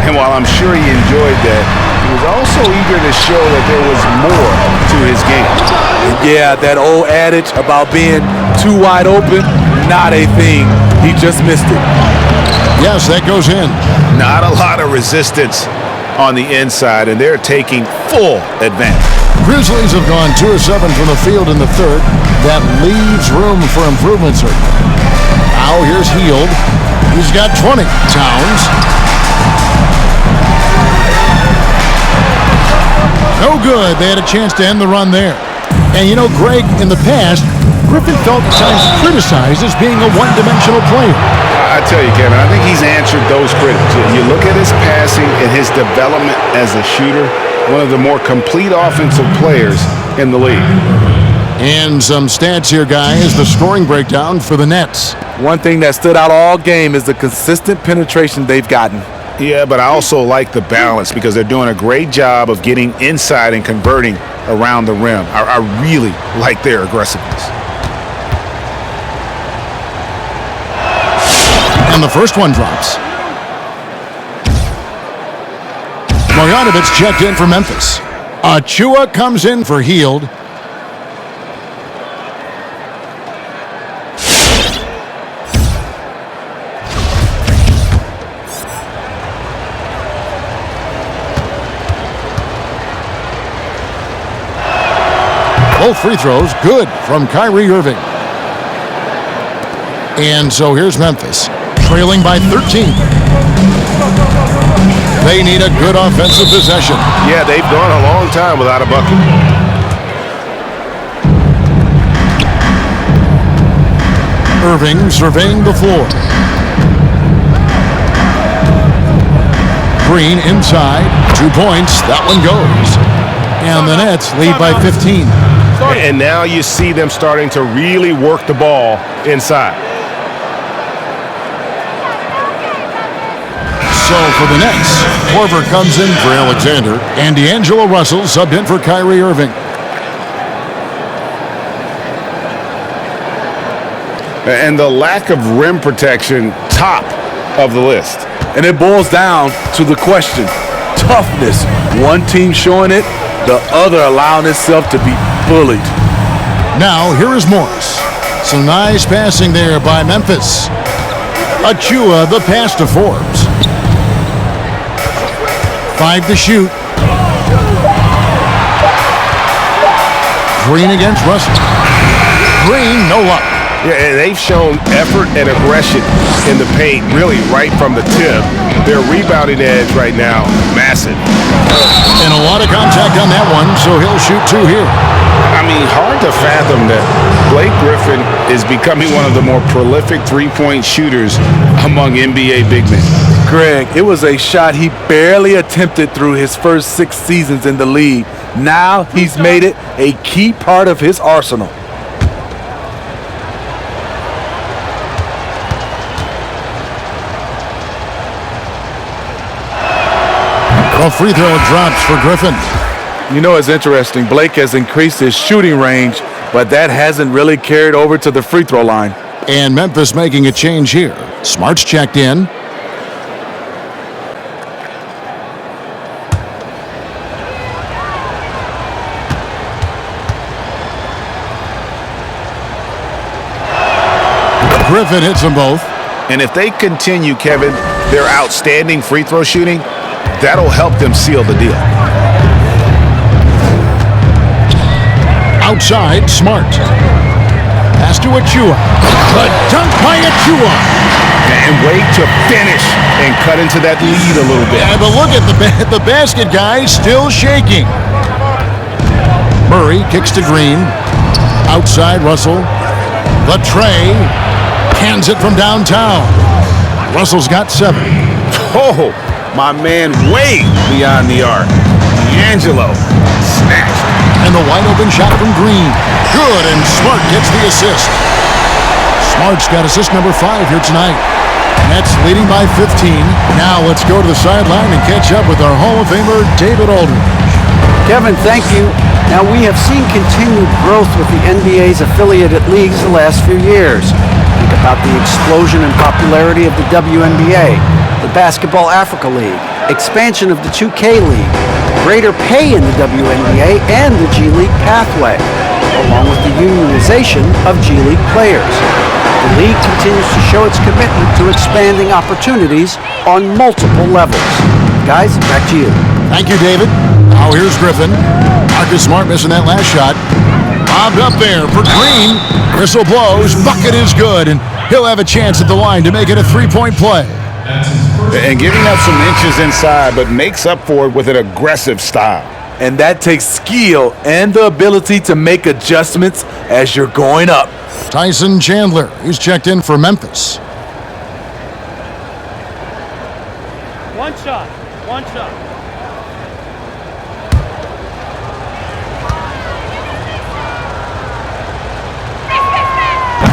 Speaker 5: And while I'm sure he enjoyed that, he was also eager to show that there was more to his game.
Speaker 3: Yeah, that old adage about being too wide open, not a thing. He just missed it.
Speaker 4: Yes, that goes in.
Speaker 5: Not a lot of resistance on the inside, and they're taking full advantage.
Speaker 4: Grizzlies have gone 2 of 7 from the field in the third. That leaves room for improvement, certainly. Now here's Hield. He's got 20. Towns. No good. They had a chance to end the run there. And you know, Greg, in the past, Griffin felt at times criticized as being a one-dimensional player.
Speaker 5: I tell you, Kevin, I think he's answered those critics. You look at his passing and his development as a shooter, one of the more complete offensive players in the league.
Speaker 4: And some stats here, guys. The scoring breakdown for the Nets.
Speaker 3: One thing that stood out all game is the consistent penetration they've gotten.
Speaker 5: Yeah, but I also like the balance because they're doing a great job of getting inside and converting around the rim. I really like their aggressiveness.
Speaker 4: And the first one drops. Marjanovic checked in for Memphis. Achua comes in for Hield. Both free throws good from Kyrie Irving. And so here's Memphis. trailing by 13. They need a good offensive possession.
Speaker 5: Yeah, they've gone a long time without a bucket.
Speaker 4: Irving surveying the floor. Green inside. 2 points. That one goes. And the Nets lead by 15.
Speaker 5: And now you see them starting to really work the ball inside.
Speaker 4: So for the Nets, Korver comes in for Alexander, and D'Angelo Russell subbed in for Kyrie Irving.
Speaker 5: And the lack of rim protection, top of the list.
Speaker 3: And it boils down to the question, toughness. One team showing it, the other allowing itself to be bullied.
Speaker 4: Now, here is Morris. Some nice passing there by Memphis. Achua, the pass to Forbes. 5 to shoot. Green against Russell. Green, no luck.
Speaker 5: Yeah, and they've shown effort and aggression in the paint, really right from the tip. Their rebounding edge right now, massive.
Speaker 4: And a lot of contact on that one, so he'll shoot 2 here.
Speaker 5: I mean, hard to fathom that Blake Griffin is becoming one of the more prolific three-point shooters among NBA big men.
Speaker 3: Greg, it was a shot he barely attempted through his first 6 seasons in the league. Now he's made it a key part of his arsenal.
Speaker 4: A free throw drops for Griffin.
Speaker 3: You know, it's interesting. Blake has increased his shooting range, but that hasn't really carried over to the free throw line.
Speaker 4: And Memphis making a change here. Smart's checked in. Griffin hits them both.
Speaker 5: And if they continue, Kevin, their outstanding free throw shooting, that'll help them seal the deal.
Speaker 4: Outside, Smart. Pass to Achua. The dunk by Achua.
Speaker 5: And wait to finish and cut into that lead a little bit.
Speaker 4: Yeah, but look at the basket guy still shaking. Murray kicks to Green. Outside, Russell. The tray. Hands it from downtown. Russell's got 7.
Speaker 5: Oh, my man way beyond the arc. D'Angelo snatched.
Speaker 4: And the wide open shot from Green. Good, and Smart gets the assist. Smart's got assist number 5 here tonight. Nets leading by 15. Now let's go to the sideline and catch up with our Hall of Famer, David Aldridge.
Speaker 6: Kevin, thank you. Now, we have seen continued growth with the NBA's affiliated leagues the last few years. Think about the explosion in popularity of the WNBA, the Basketball Africa League, expansion of the 2K League, greater pay in the WNBA and the G League pathway, along with the unionization of G League players. The league continues to show its commitment to expanding opportunities on multiple levels. Guys, back to you.
Speaker 4: Thank you, David. Now here's Griffin. Marcus Smart missing that last shot. Bobbed up there for Green. Whistle blows. Bucket is good, and he'll have a chance at the line to make it a 3-point play.
Speaker 5: And giving up some inches inside, but makes up for it with an aggressive style.
Speaker 3: And that takes skill and the ability to make adjustments as you're going up.
Speaker 4: Tyson Chandler, he's checked in for Memphis.
Speaker 12: One shot.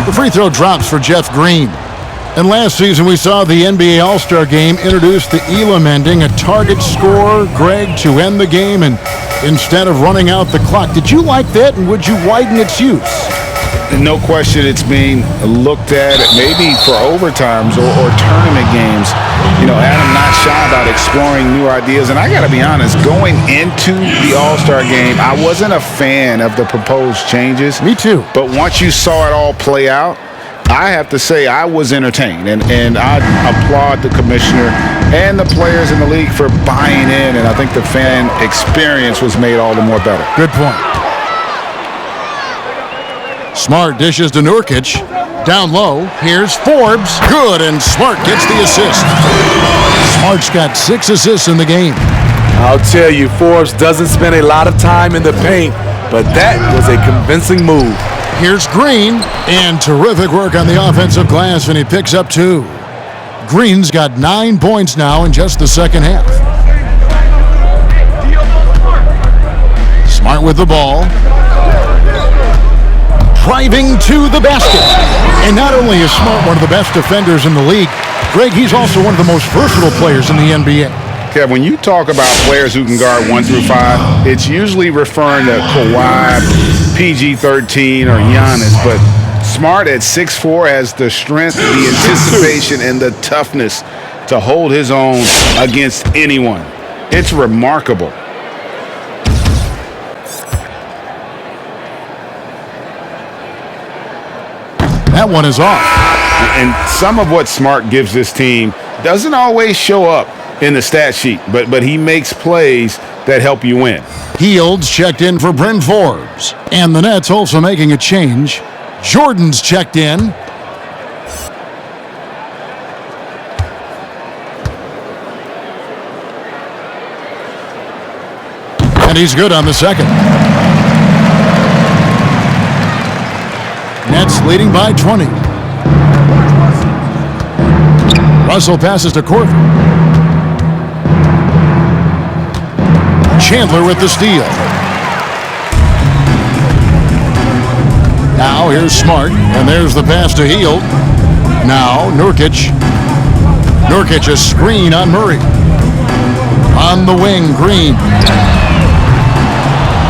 Speaker 4: The free throw drops for Jeff Green. And last season we saw the NBA All-Star Game introduce the Elam ending, a target score, Greg, to end the game, and instead of running out the clock. Did you like that, and would you widen its use?
Speaker 5: No question, it's being looked at maybe for overtimes or tournament games. You know, Adam not shy about exploring new ideas. And I got to be honest, going into the All-Star game, I wasn't a fan of the proposed changes.
Speaker 4: Me too.
Speaker 5: But once you saw it all play out, I have to say I was entertained. And I applaud the commissioner and the players in the league for buying in. And I think the fan experience was made all the more better.
Speaker 4: Good point. Smart dishes to Nurkic. Down low, here's Forbes. Good, and Smart gets the assist. Smart's got 6 assists in the game.
Speaker 3: I'll tell you, Forbes doesn't spend a lot of time in the paint, but that was a convincing move.
Speaker 4: Here's Green, and terrific work on the offensive glass, and he picks up 2. Green's got 9 points now in just the second half. Smart with the ball. Driving to the basket. And not only is Smart one of the best defenders in the league, Greg, he's also one of the most versatile players in the NBA.
Speaker 5: Kev, when you talk about players who can guard 1 through 5, it's usually referring to Kawhi, PG-13, or Giannis, but Smart at 6'4" has the strength, the anticipation, and the toughness to hold his own against anyone. It's remarkable.
Speaker 4: That one is off.
Speaker 5: And some of what Smart gives this team doesn't always show up in the stat sheet, but he makes plays that help you win.
Speaker 4: Fields checked in for Bryn Forbes. And the Nets also making a change. Jordan's checked in. And he's good on the second. Nets leading by 20. Russell passes to Korver. Chandler with the steal. Now here's Smart, and there's the pass to Hield. Now Nurkic. Nurkic a screen on Murray. On the wing, Green.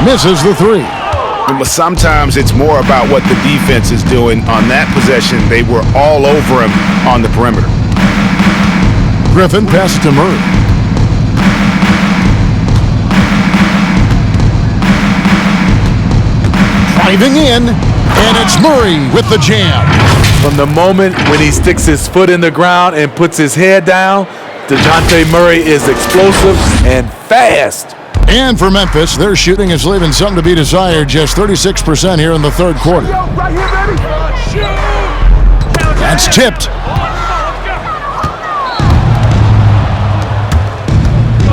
Speaker 4: Misses the 3.
Speaker 5: But sometimes it's more about what the defense is doing. On that possession, they were all over him on the perimeter.
Speaker 4: Griffin passes to Murray. Driving in, and it's Murray with the jam.
Speaker 3: From the moment when he sticks his foot in the ground and puts his head down, DeJounte Murray is explosive and fast.
Speaker 4: And for Memphis, their shooting is leaving something to be desired, just 36% here in the third quarter. That's tipped.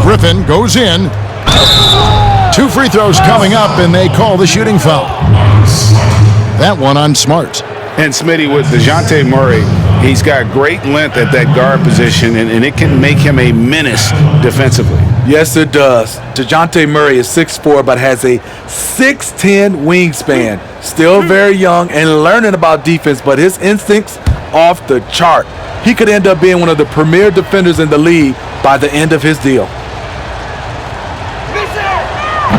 Speaker 4: Griffin goes in. 2 free throws coming up, and they call the shooting foul. That one on Smart.
Speaker 5: And Smitty, with DeJounte Murray, he's got great length at that guard position, and it can make him a menace defensively.
Speaker 3: Yes, it does. DeJounte Murray is 6'4", but has a 6'10" wingspan. Still very young and learning about defense, but his instincts off the chart. He could end up being one of the premier defenders in the league by the end of his deal.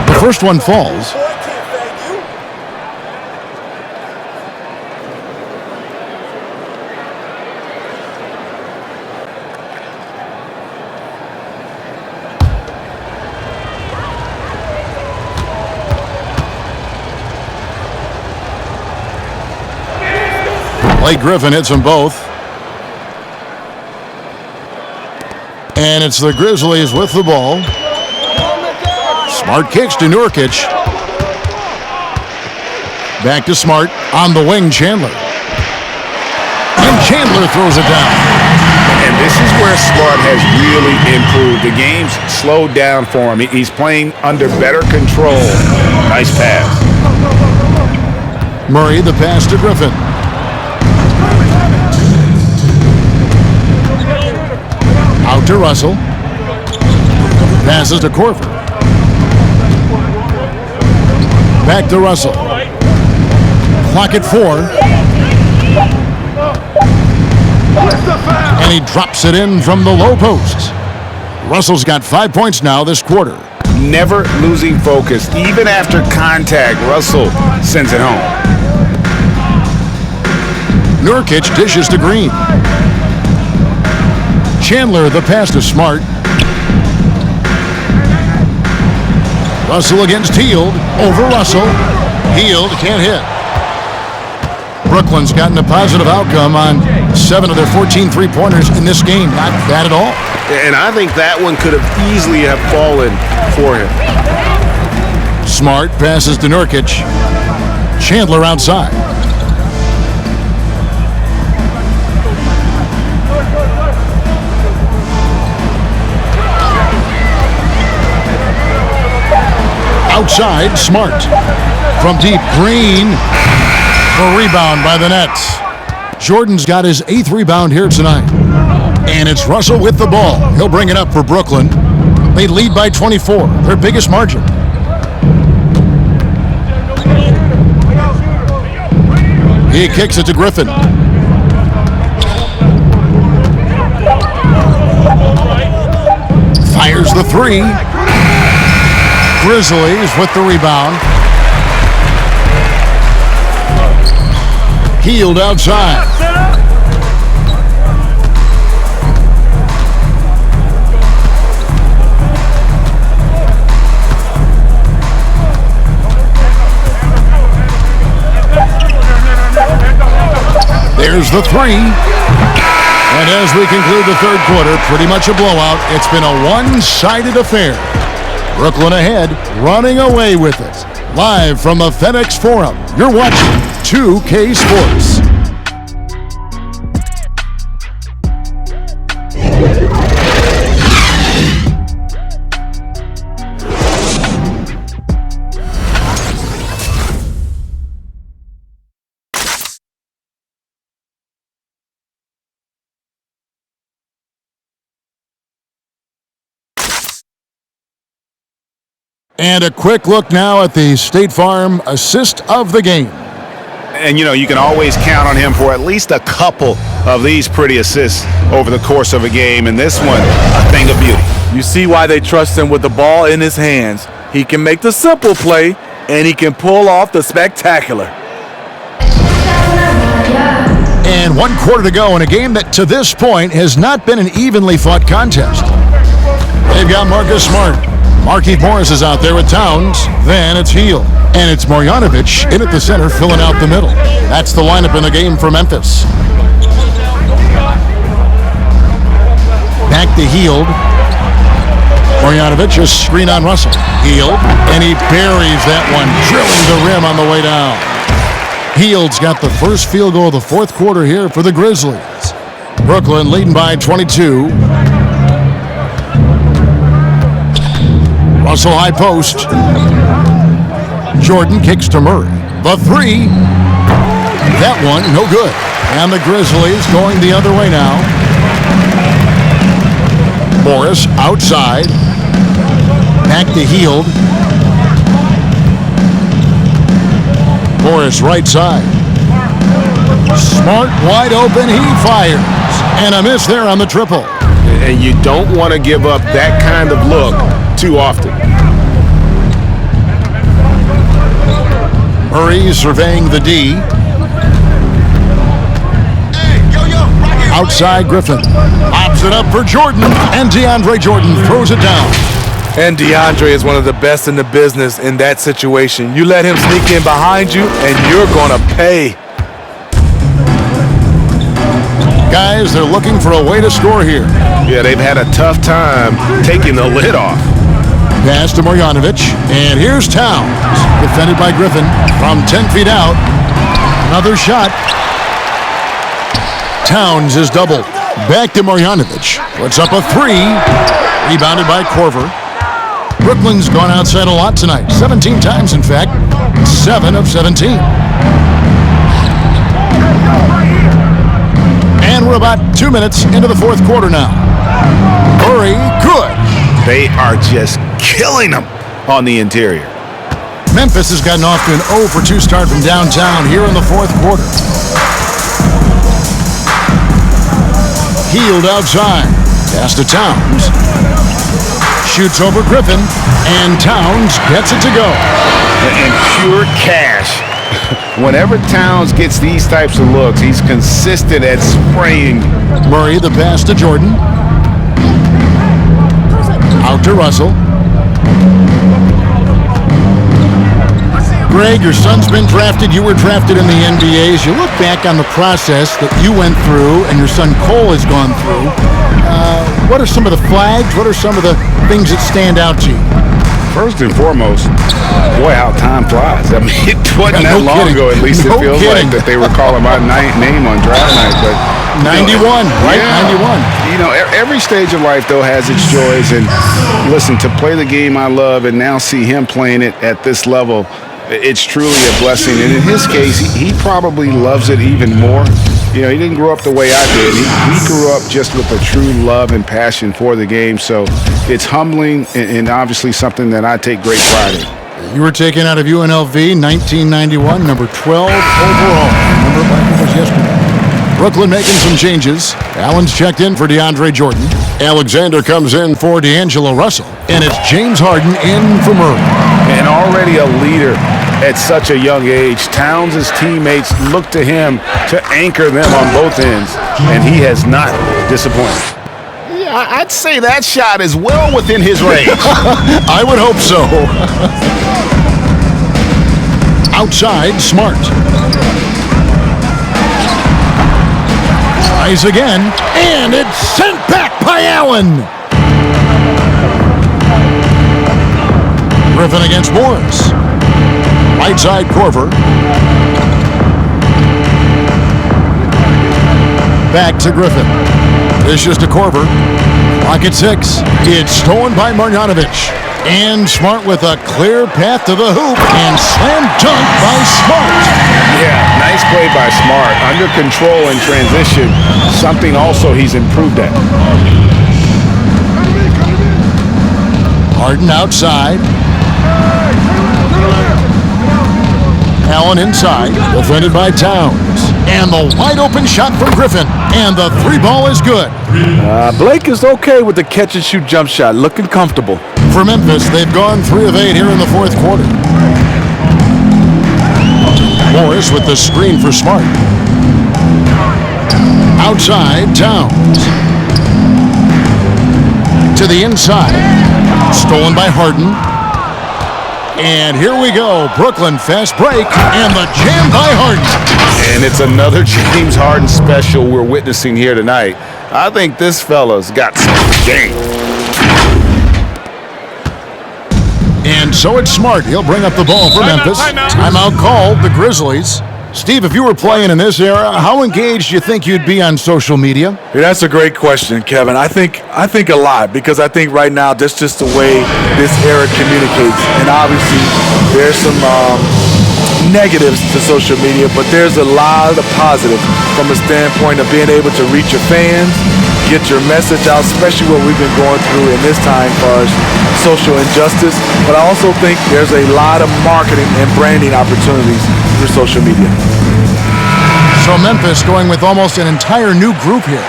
Speaker 4: The first one falls. Blake Griffin hits them both. And it's the Grizzlies with the ball. Smart kicks to Nurkic. Back to Smart. On the wing, Chandler. And Chandler throws it down.
Speaker 5: And this is where Smart has really improved. The game's slowed down for him. He's playing under better control. Nice pass.
Speaker 4: Murray, the pass to Griffin. Out to Russell. Passes to Korver. Back to Russell. Clock at 4. And he drops it in from the low post. Russell's got 5 points now this quarter.
Speaker 5: Never losing focus. Even after contact, Russell sends it home.
Speaker 4: Nurkic dishes to Green. Chandler, the pass to Smart. Russell against Hield. Over Russell. Hield can't hit. Brooklyn's gotten a positive outcome on 7 of their 14 three-pointers in this game. Not bad at all.
Speaker 1: And I think that one could have easily have fallen for him.
Speaker 4: Smart passes to Nurkic. Chandler outside. outside, Smart. From deep, Green. A rebound by the Nets. Jordan's got his 8th rebound here tonight. And it's Russell with the ball. He'll bring it up for Brooklyn. They lead by 24, their biggest margin. He kicks it to Griffin. Fires the 3. Grizzlies with the rebound. Hield outside. There's the 3. And as we conclude the third quarter, pretty much a blowout. It's been a one-sided affair. Brooklyn ahead, running away with it. Live from the FedEx Forum, you're watching 2K Sports. And a quick look now at the State Farm assist of the game.
Speaker 5: And, you can always count on him for at least a couple of these pretty assists over the course of a game. And this one, a thing of beauty.
Speaker 3: You see why they trust him with the ball in his hands. He can make the simple play, and he can pull off the spectacular.
Speaker 4: And 1 quarter to go in a game that to this point has not been an evenly fought contest. They've got Marcus Smart. Markieff Morris is out there with Towns. Then it's Hield. And it's Marjanovic in at the center, filling out the middle. That's the lineup in the game for Memphis. Back to Hield. Marjanovic, a screen on Russell. Hield, and he buries that one, drilling the rim on the way down. Hield's got the first field goal of the fourth quarter here for the Grizzlies. Brooklyn leading by 22. Russell high post. Jordan kicks to Murray. The 3. That one, no good. And the Grizzlies going the other way now. Morris outside. Back to Hield. Morris right side. Smart wide open. He fires. And a miss there on the triple.
Speaker 5: And you don't want to give up that kind of look too often.
Speaker 4: Murray surveying the D. Outside Griffin. Lobs it up for Jordan. And DeAndre Jordan throws it down.
Speaker 3: And DeAndre is one of the best in the business in that situation. You let him sneak in behind you, and you're going to pay.
Speaker 4: Guys, they're looking for a way to score here.
Speaker 5: Yeah, they've had a tough time taking the lid off.
Speaker 4: Pass to Marjanovic, and here's Towns. Defended by Griffin from 10 feet out. Another shot. Towns is doubled. Back to Marjanovic. Puts up a 3. Rebounded by Korver. Brooklyn's gone outside a lot tonight. 17 times, in fact. 7 of 17. And we're about 2 minutes into the fourth quarter now. Murray, good.
Speaker 5: They are just killing them on the interior.
Speaker 4: Memphis has gotten off to an 0 for 2 start from downtown here in the fourth quarter. Hield outside. Pass to Towns. Shoots over Griffin, and Towns gets it to go.
Speaker 5: And pure cash. Whenever Towns gets these types of looks, he's consistent at spraying.
Speaker 4: Murray, the pass to Jordan. Out to Russell. Greg, your son's been drafted. You were drafted in the NBA. As you look back on the process that you went through and your son Cole has gone through, what are some of the flags? What are some of the things that stand out to you?
Speaker 5: First and foremost, boy, how time flies. I mean, it wasn't that long ago, at least it feels like, that they were calling my name on draft night. But
Speaker 4: 91, right?
Speaker 5: Yeah.
Speaker 4: 91.
Speaker 5: You know, every stage of life, though, has its joys. And listen, to play the game I love and now see him playing it at this level, it's truly a blessing. And in his case, he probably loves it even more. You know, he didn't grow up the way I did. He grew up just with a true love and passion for the game. So it's humbling and obviously something that I take great pride in.
Speaker 4: You were taken out of UNLV 1991, number 12 overall. Remember, like it was yesterday. Brooklyn making some changes. Allen's checked in for DeAndre Jordan. Alexander comes in for D'Angelo Russell. And it's James Harden in for Murray.
Speaker 5: And already a leader at such a young age. Towns' teammates look to him to anchor them on both ends, and he has not disappointed. Yeah, I'd say that shot is well within his range.
Speaker 4: I would hope so. Outside, Smart. Tries again, and it's sent back by Allen. Griffin against Morris. Right side, Korver. Back to Griffin. Dishes to Korver. Clock at 6. It's stolen by Marjanovic. And Smart with a clear path to the hoop. And slam dunk by Smart.
Speaker 5: Yeah, nice play by Smart. Under control in transition. Something also he's improved at.
Speaker 4: Harden outside. Allen inside, defended by Towns. And the wide open shot from Griffin. And the three ball is good.
Speaker 3: Blake is okay with the catch and shoot jump shot, looking comfortable.
Speaker 4: For Memphis, they've gone 3 of 8 here in the fourth quarter. Morris with the screen for Smart. Outside, Towns. To the inside. Stolen by Harden. And here we go. Brooklyn fast break. And the jam by Harden.
Speaker 5: And it's another James Harden special we're witnessing here tonight. I think this fella's got some game.
Speaker 4: And so it's Smart. He'll bring up the ball for Memphis. Timeout called, the Grizzlies. Steve, if you were playing in this era, how engaged do you think you'd be on social media?
Speaker 3: Yeah, that's a great question, Kevin. I think a lot, because I think right now that's just the way this era communicates. And obviously there's some negatives to social media, but there's a lot of positive from a standpoint of being able to reach your fans, get your message out, especially what we've been going through in this time for social injustice. But I also think there's a lot of marketing and branding opportunities through social media.
Speaker 4: So Memphis going with almost an entire new group here.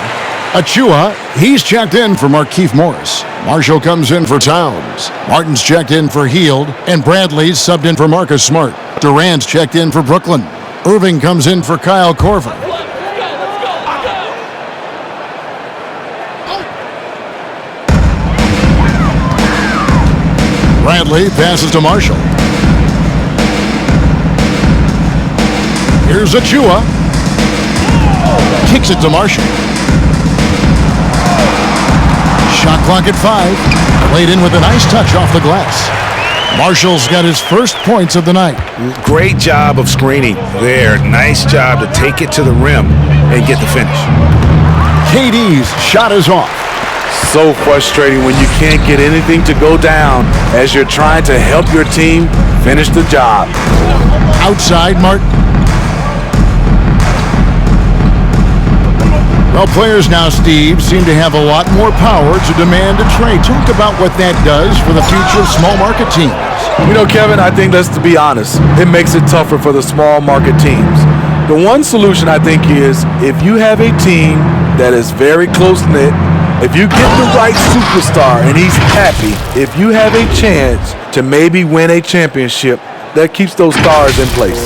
Speaker 4: Achua, he's checked in for Markieff Morris. Marshall comes in for Towns. Martin's checked in for Hield. And Bradley's subbed in for Marcus Smart. Durant's checked in for Brooklyn. Irving comes in for Kyle Korver. Bradley passes to Marshall. Here's Achua. Kicks it to Marshall. Shot clock at 5. Played in with a nice touch off the glass. Marshall's got his first points of the night.
Speaker 5: Great job of screening there. Nice job to take it to the rim and get the finish.
Speaker 4: KD's shot is off.
Speaker 3: So frustrating when you can't get anything to go down as you're trying to help your team finish the job.
Speaker 4: Outside, Martin. Well, players now, Steve, seem to have a lot more power to demand a trade. Talk about what that does for the future of small market teams.
Speaker 3: You know, Kevin, I think, let's be honest, it makes it tougher for the small market teams. The one solution, I think, is if you have a team that is very close-knit, if you get the right superstar and he's happy, if you have a chance to maybe win a championship, that keeps those stars in place.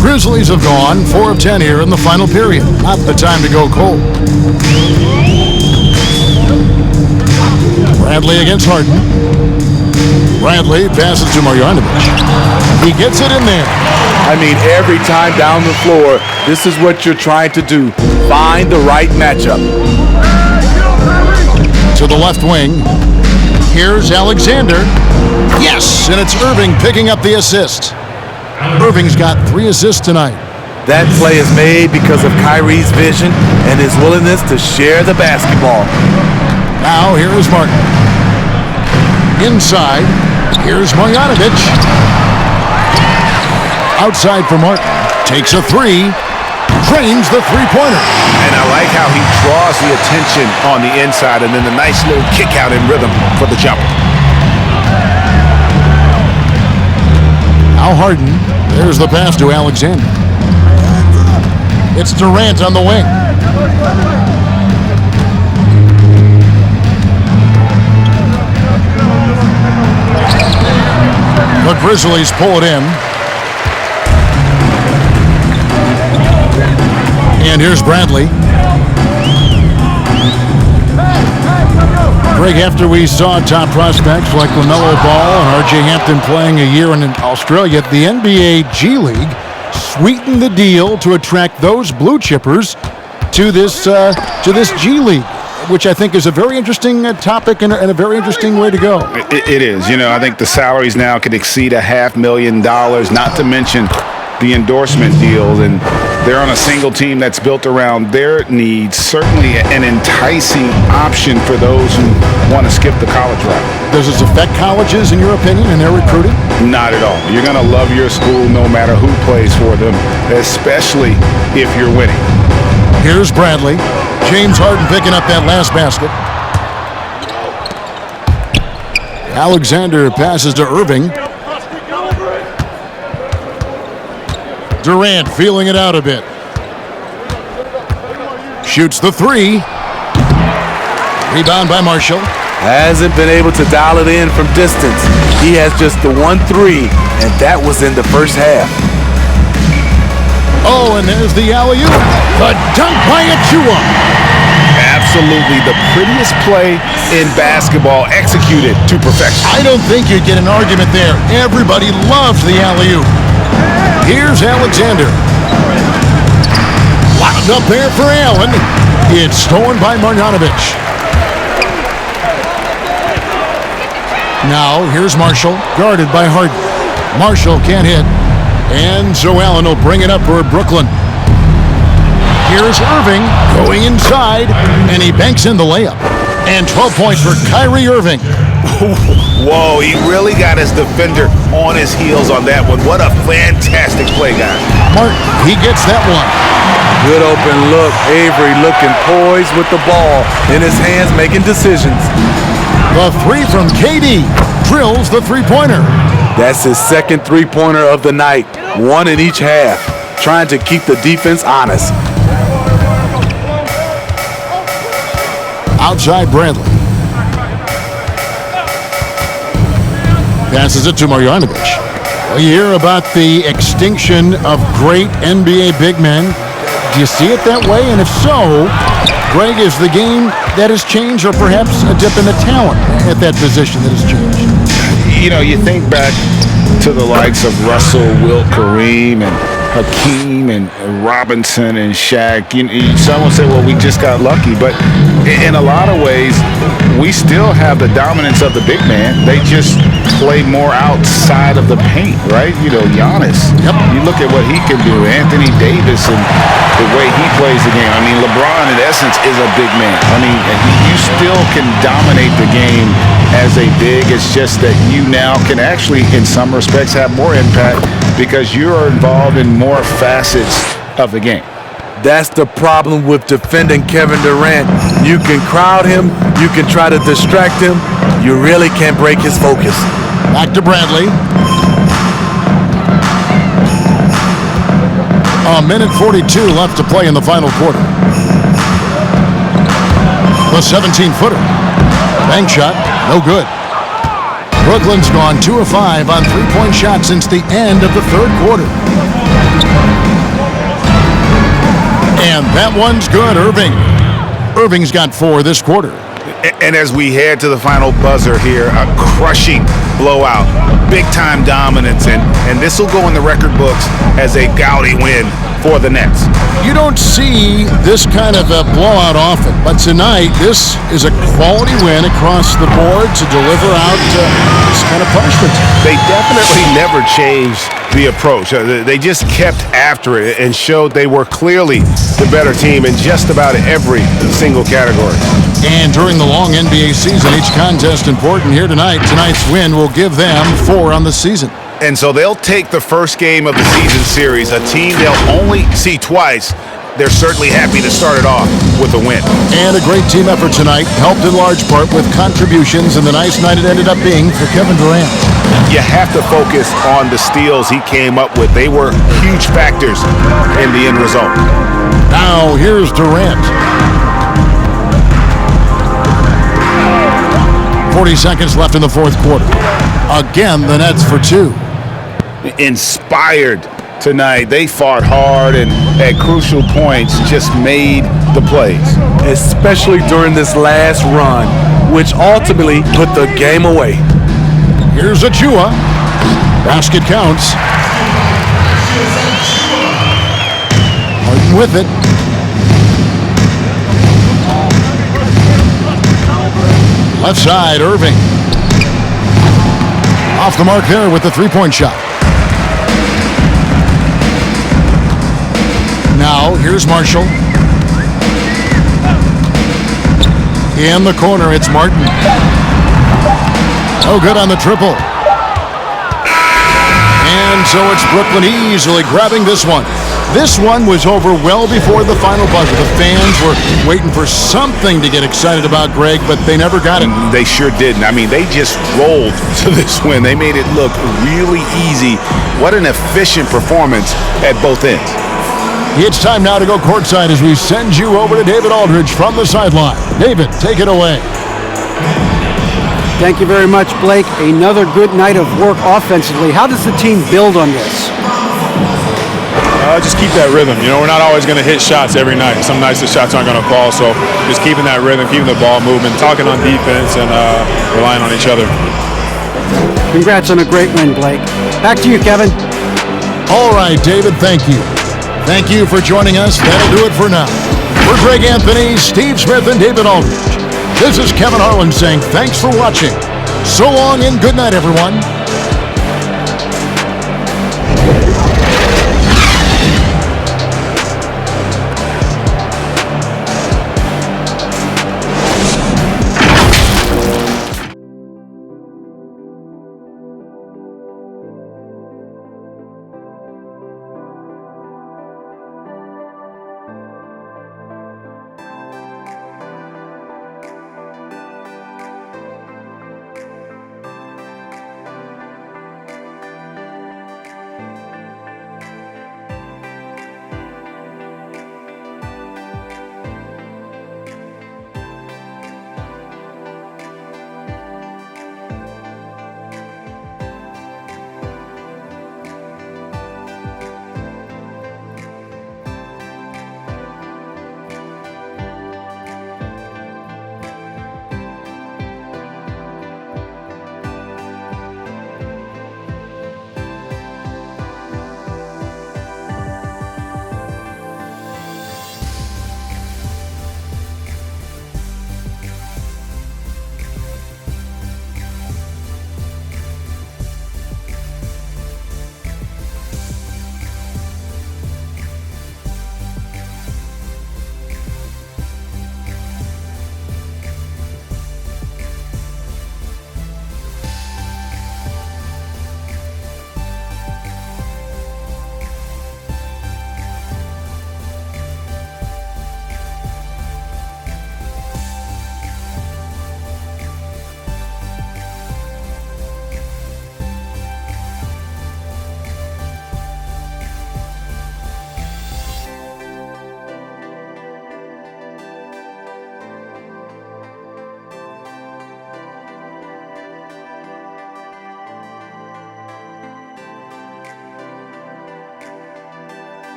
Speaker 4: Grizzlies have gone 4 of 10 here in the final period. Not the time to go cold. Bradley against Harden. Bradley passes to Marjanovic. He gets it in there.
Speaker 3: I mean, every time down the floor, this is what you're trying to do. Find the right matchup.
Speaker 4: To the left wing. Here's Alexander. Yes, and it's Irving picking up the assist. Irving's got 3 assists tonight.
Speaker 3: That play is made because of Kyrie's vision and his willingness to share the basketball.
Speaker 4: Now here is Martin. Inside, here's Marjanovic. Outside for Martin. Takes a three. Drains the three-pointer.
Speaker 5: And I like how he draws the attention on the inside and then the nice little kick out in rhythm for the jumper.
Speaker 4: Al Harden. There's the pass to Alexander. It's Durant on the wing. The Grizzlies pull it in. And here's Bradley. Greg, after we saw top prospects like LaMelo Ball and R.J. Hampton playing a year in Australia, the NBA G League sweetened the deal to attract those blue chippers to this G League, which I think is a very interesting topic and a very interesting way to go.
Speaker 5: It is. You know, I think the salaries now could exceed $500,000, not to mention the endorsement deals, and they're on a single team that's built around their needs. Certainly an enticing option for those who want to skip the college route.
Speaker 4: Does this affect colleges, in your opinion, in their recruiting?
Speaker 5: Not at all. You're going to love your school no matter who plays for them, especially if you're winning.
Speaker 4: Here's Bradley. James Harden picking up that last basket. Alexander passes to Irving. Durant feeling it out a bit. Shoots the three. Rebound by Marshall.
Speaker 3: Hasn't been able to dial it in from distance. He has just the 1-3, and that was in the first half.
Speaker 4: Oh, and there's the alley-oop. The dunk by Achua.
Speaker 5: Absolutely the prettiest play in basketball, executed to perfection.
Speaker 4: I don't think you'd get an argument there. Everybody loves the alley-oop. Here's Alexander. Locked up there for Allen. It's stolen by Marjanovic. Now, here's Marshall, guarded by Harden. Marshall can't hit. And so Allen will bring it up for Brooklyn. Here's Irving going inside, and he banks in the layup. And 12 points for Kyrie Irving.
Speaker 5: Whoa, he really got his defender on his heels on that one. What a fantastic play, guys.
Speaker 4: Martin, he gets that one.
Speaker 3: Good open look. Avery looking poised with the ball in his hands, making decisions.
Speaker 4: The three from KD drills the three-pointer.
Speaker 3: That's his second three-pointer of the night. One in each half, trying to keep the defense honest.
Speaker 4: Outside Bradley. Passes it to Marjanovic. You hear about the extinction of great NBA big men. Do you see it that way? And if so, Greg, is the game that has changed, or perhaps a dip in the talent at that position that has changed?
Speaker 5: You know, you think back to the likes of Russell, Wilt, Kareem, and Hakeem, and Robinson, and Shaq. Some will say, well, we just got lucky. But in a lot of ways, we still have the dominance of the big man. They just play more outside of the paint, right? You know, Giannis.
Speaker 4: Yep.
Speaker 5: You look at what he can do. Anthony Davis and the way he plays the game. I mean, LeBron, in essence, is a big man. I mean, you still can dominate the game as a big. It's just that you now can actually, in some respects, have more impact because you're involved in more facets of the game.
Speaker 3: That's the problem with defending Kevin Durant. You can crowd him, you can try to distract him, you really can't break his focus.
Speaker 4: Back to Bradley. A minute 42 left to play in the final quarter. The 17-footer. Bank shot, no good. Brooklyn's gone 2 of 5 on three-point shots since the end of the third quarter. And that one's good, Irving. Irving's got 4 this quarter.
Speaker 5: And as we head to the final buzzer here, a crushing blowout, big-time dominance, and this will go in the record books as a gaudy win for the Nets.
Speaker 4: You don't see this kind of a blowout often, but tonight this is a quality win across the board to deliver out this kind of punishment.
Speaker 5: They definitely never changed the approach. They just kept after it and showed they were clearly the better team in just about every single category.
Speaker 4: And during the long NBA season, each contest important. Here tonight. Tonight's win will give them 4 on the season.
Speaker 5: And so they'll take the first game of the season series, a team they'll only see twice. They're certainly happy to start it off with a win.
Speaker 4: And a great team effort tonight, helped in large part with contributions, and the nice night it ended up being for Kevin Durant.
Speaker 5: You have to focus on the steals he came up with. They were huge factors in the end result.
Speaker 4: Now here's Durant. 40 seconds left in the fourth quarter. Again, the Nets for 2.
Speaker 5: Inspired tonight. They fought hard and at crucial points just made the plays.
Speaker 3: Especially during this last run, which ultimately put the game away.
Speaker 4: Here's Achua. Basket counts. Harden with it. Left side, Irving. Off the mark there with the three-point shot. Now, here's Marshall. In the corner, it's Martin. No good on the triple. And so it's Brooklyn easily grabbing this one. This one was over well before the final buzzer. The fans were waiting for something to get excited about, Greg, but they never got it.
Speaker 5: They sure didn't. I mean, they just rolled to this win. They made it look really easy. What an efficient performance at both ends.
Speaker 4: It's time now to go courtside as we send you over to David Aldridge from the sideline. David, take it away.
Speaker 6: Thank you very much, Blake. Another good night of work offensively. How does the team build on this?
Speaker 13: Just keep that rhythm. You know, we're not always going to hit shots every night. Some nights the shots aren't going to fall, so just keeping that rhythm, keeping the ball moving, talking on defense, and relying on each other.
Speaker 6: Congrats on a great win, Blake. Back to you, Kevin.
Speaker 4: All right, David, thank you. Thank you for joining us. That'll do it for now. For Greg Anthony, Steve Smith, and David Aldridge, this is Kevin Harlan saying thanks for watching. So long and good night, everyone.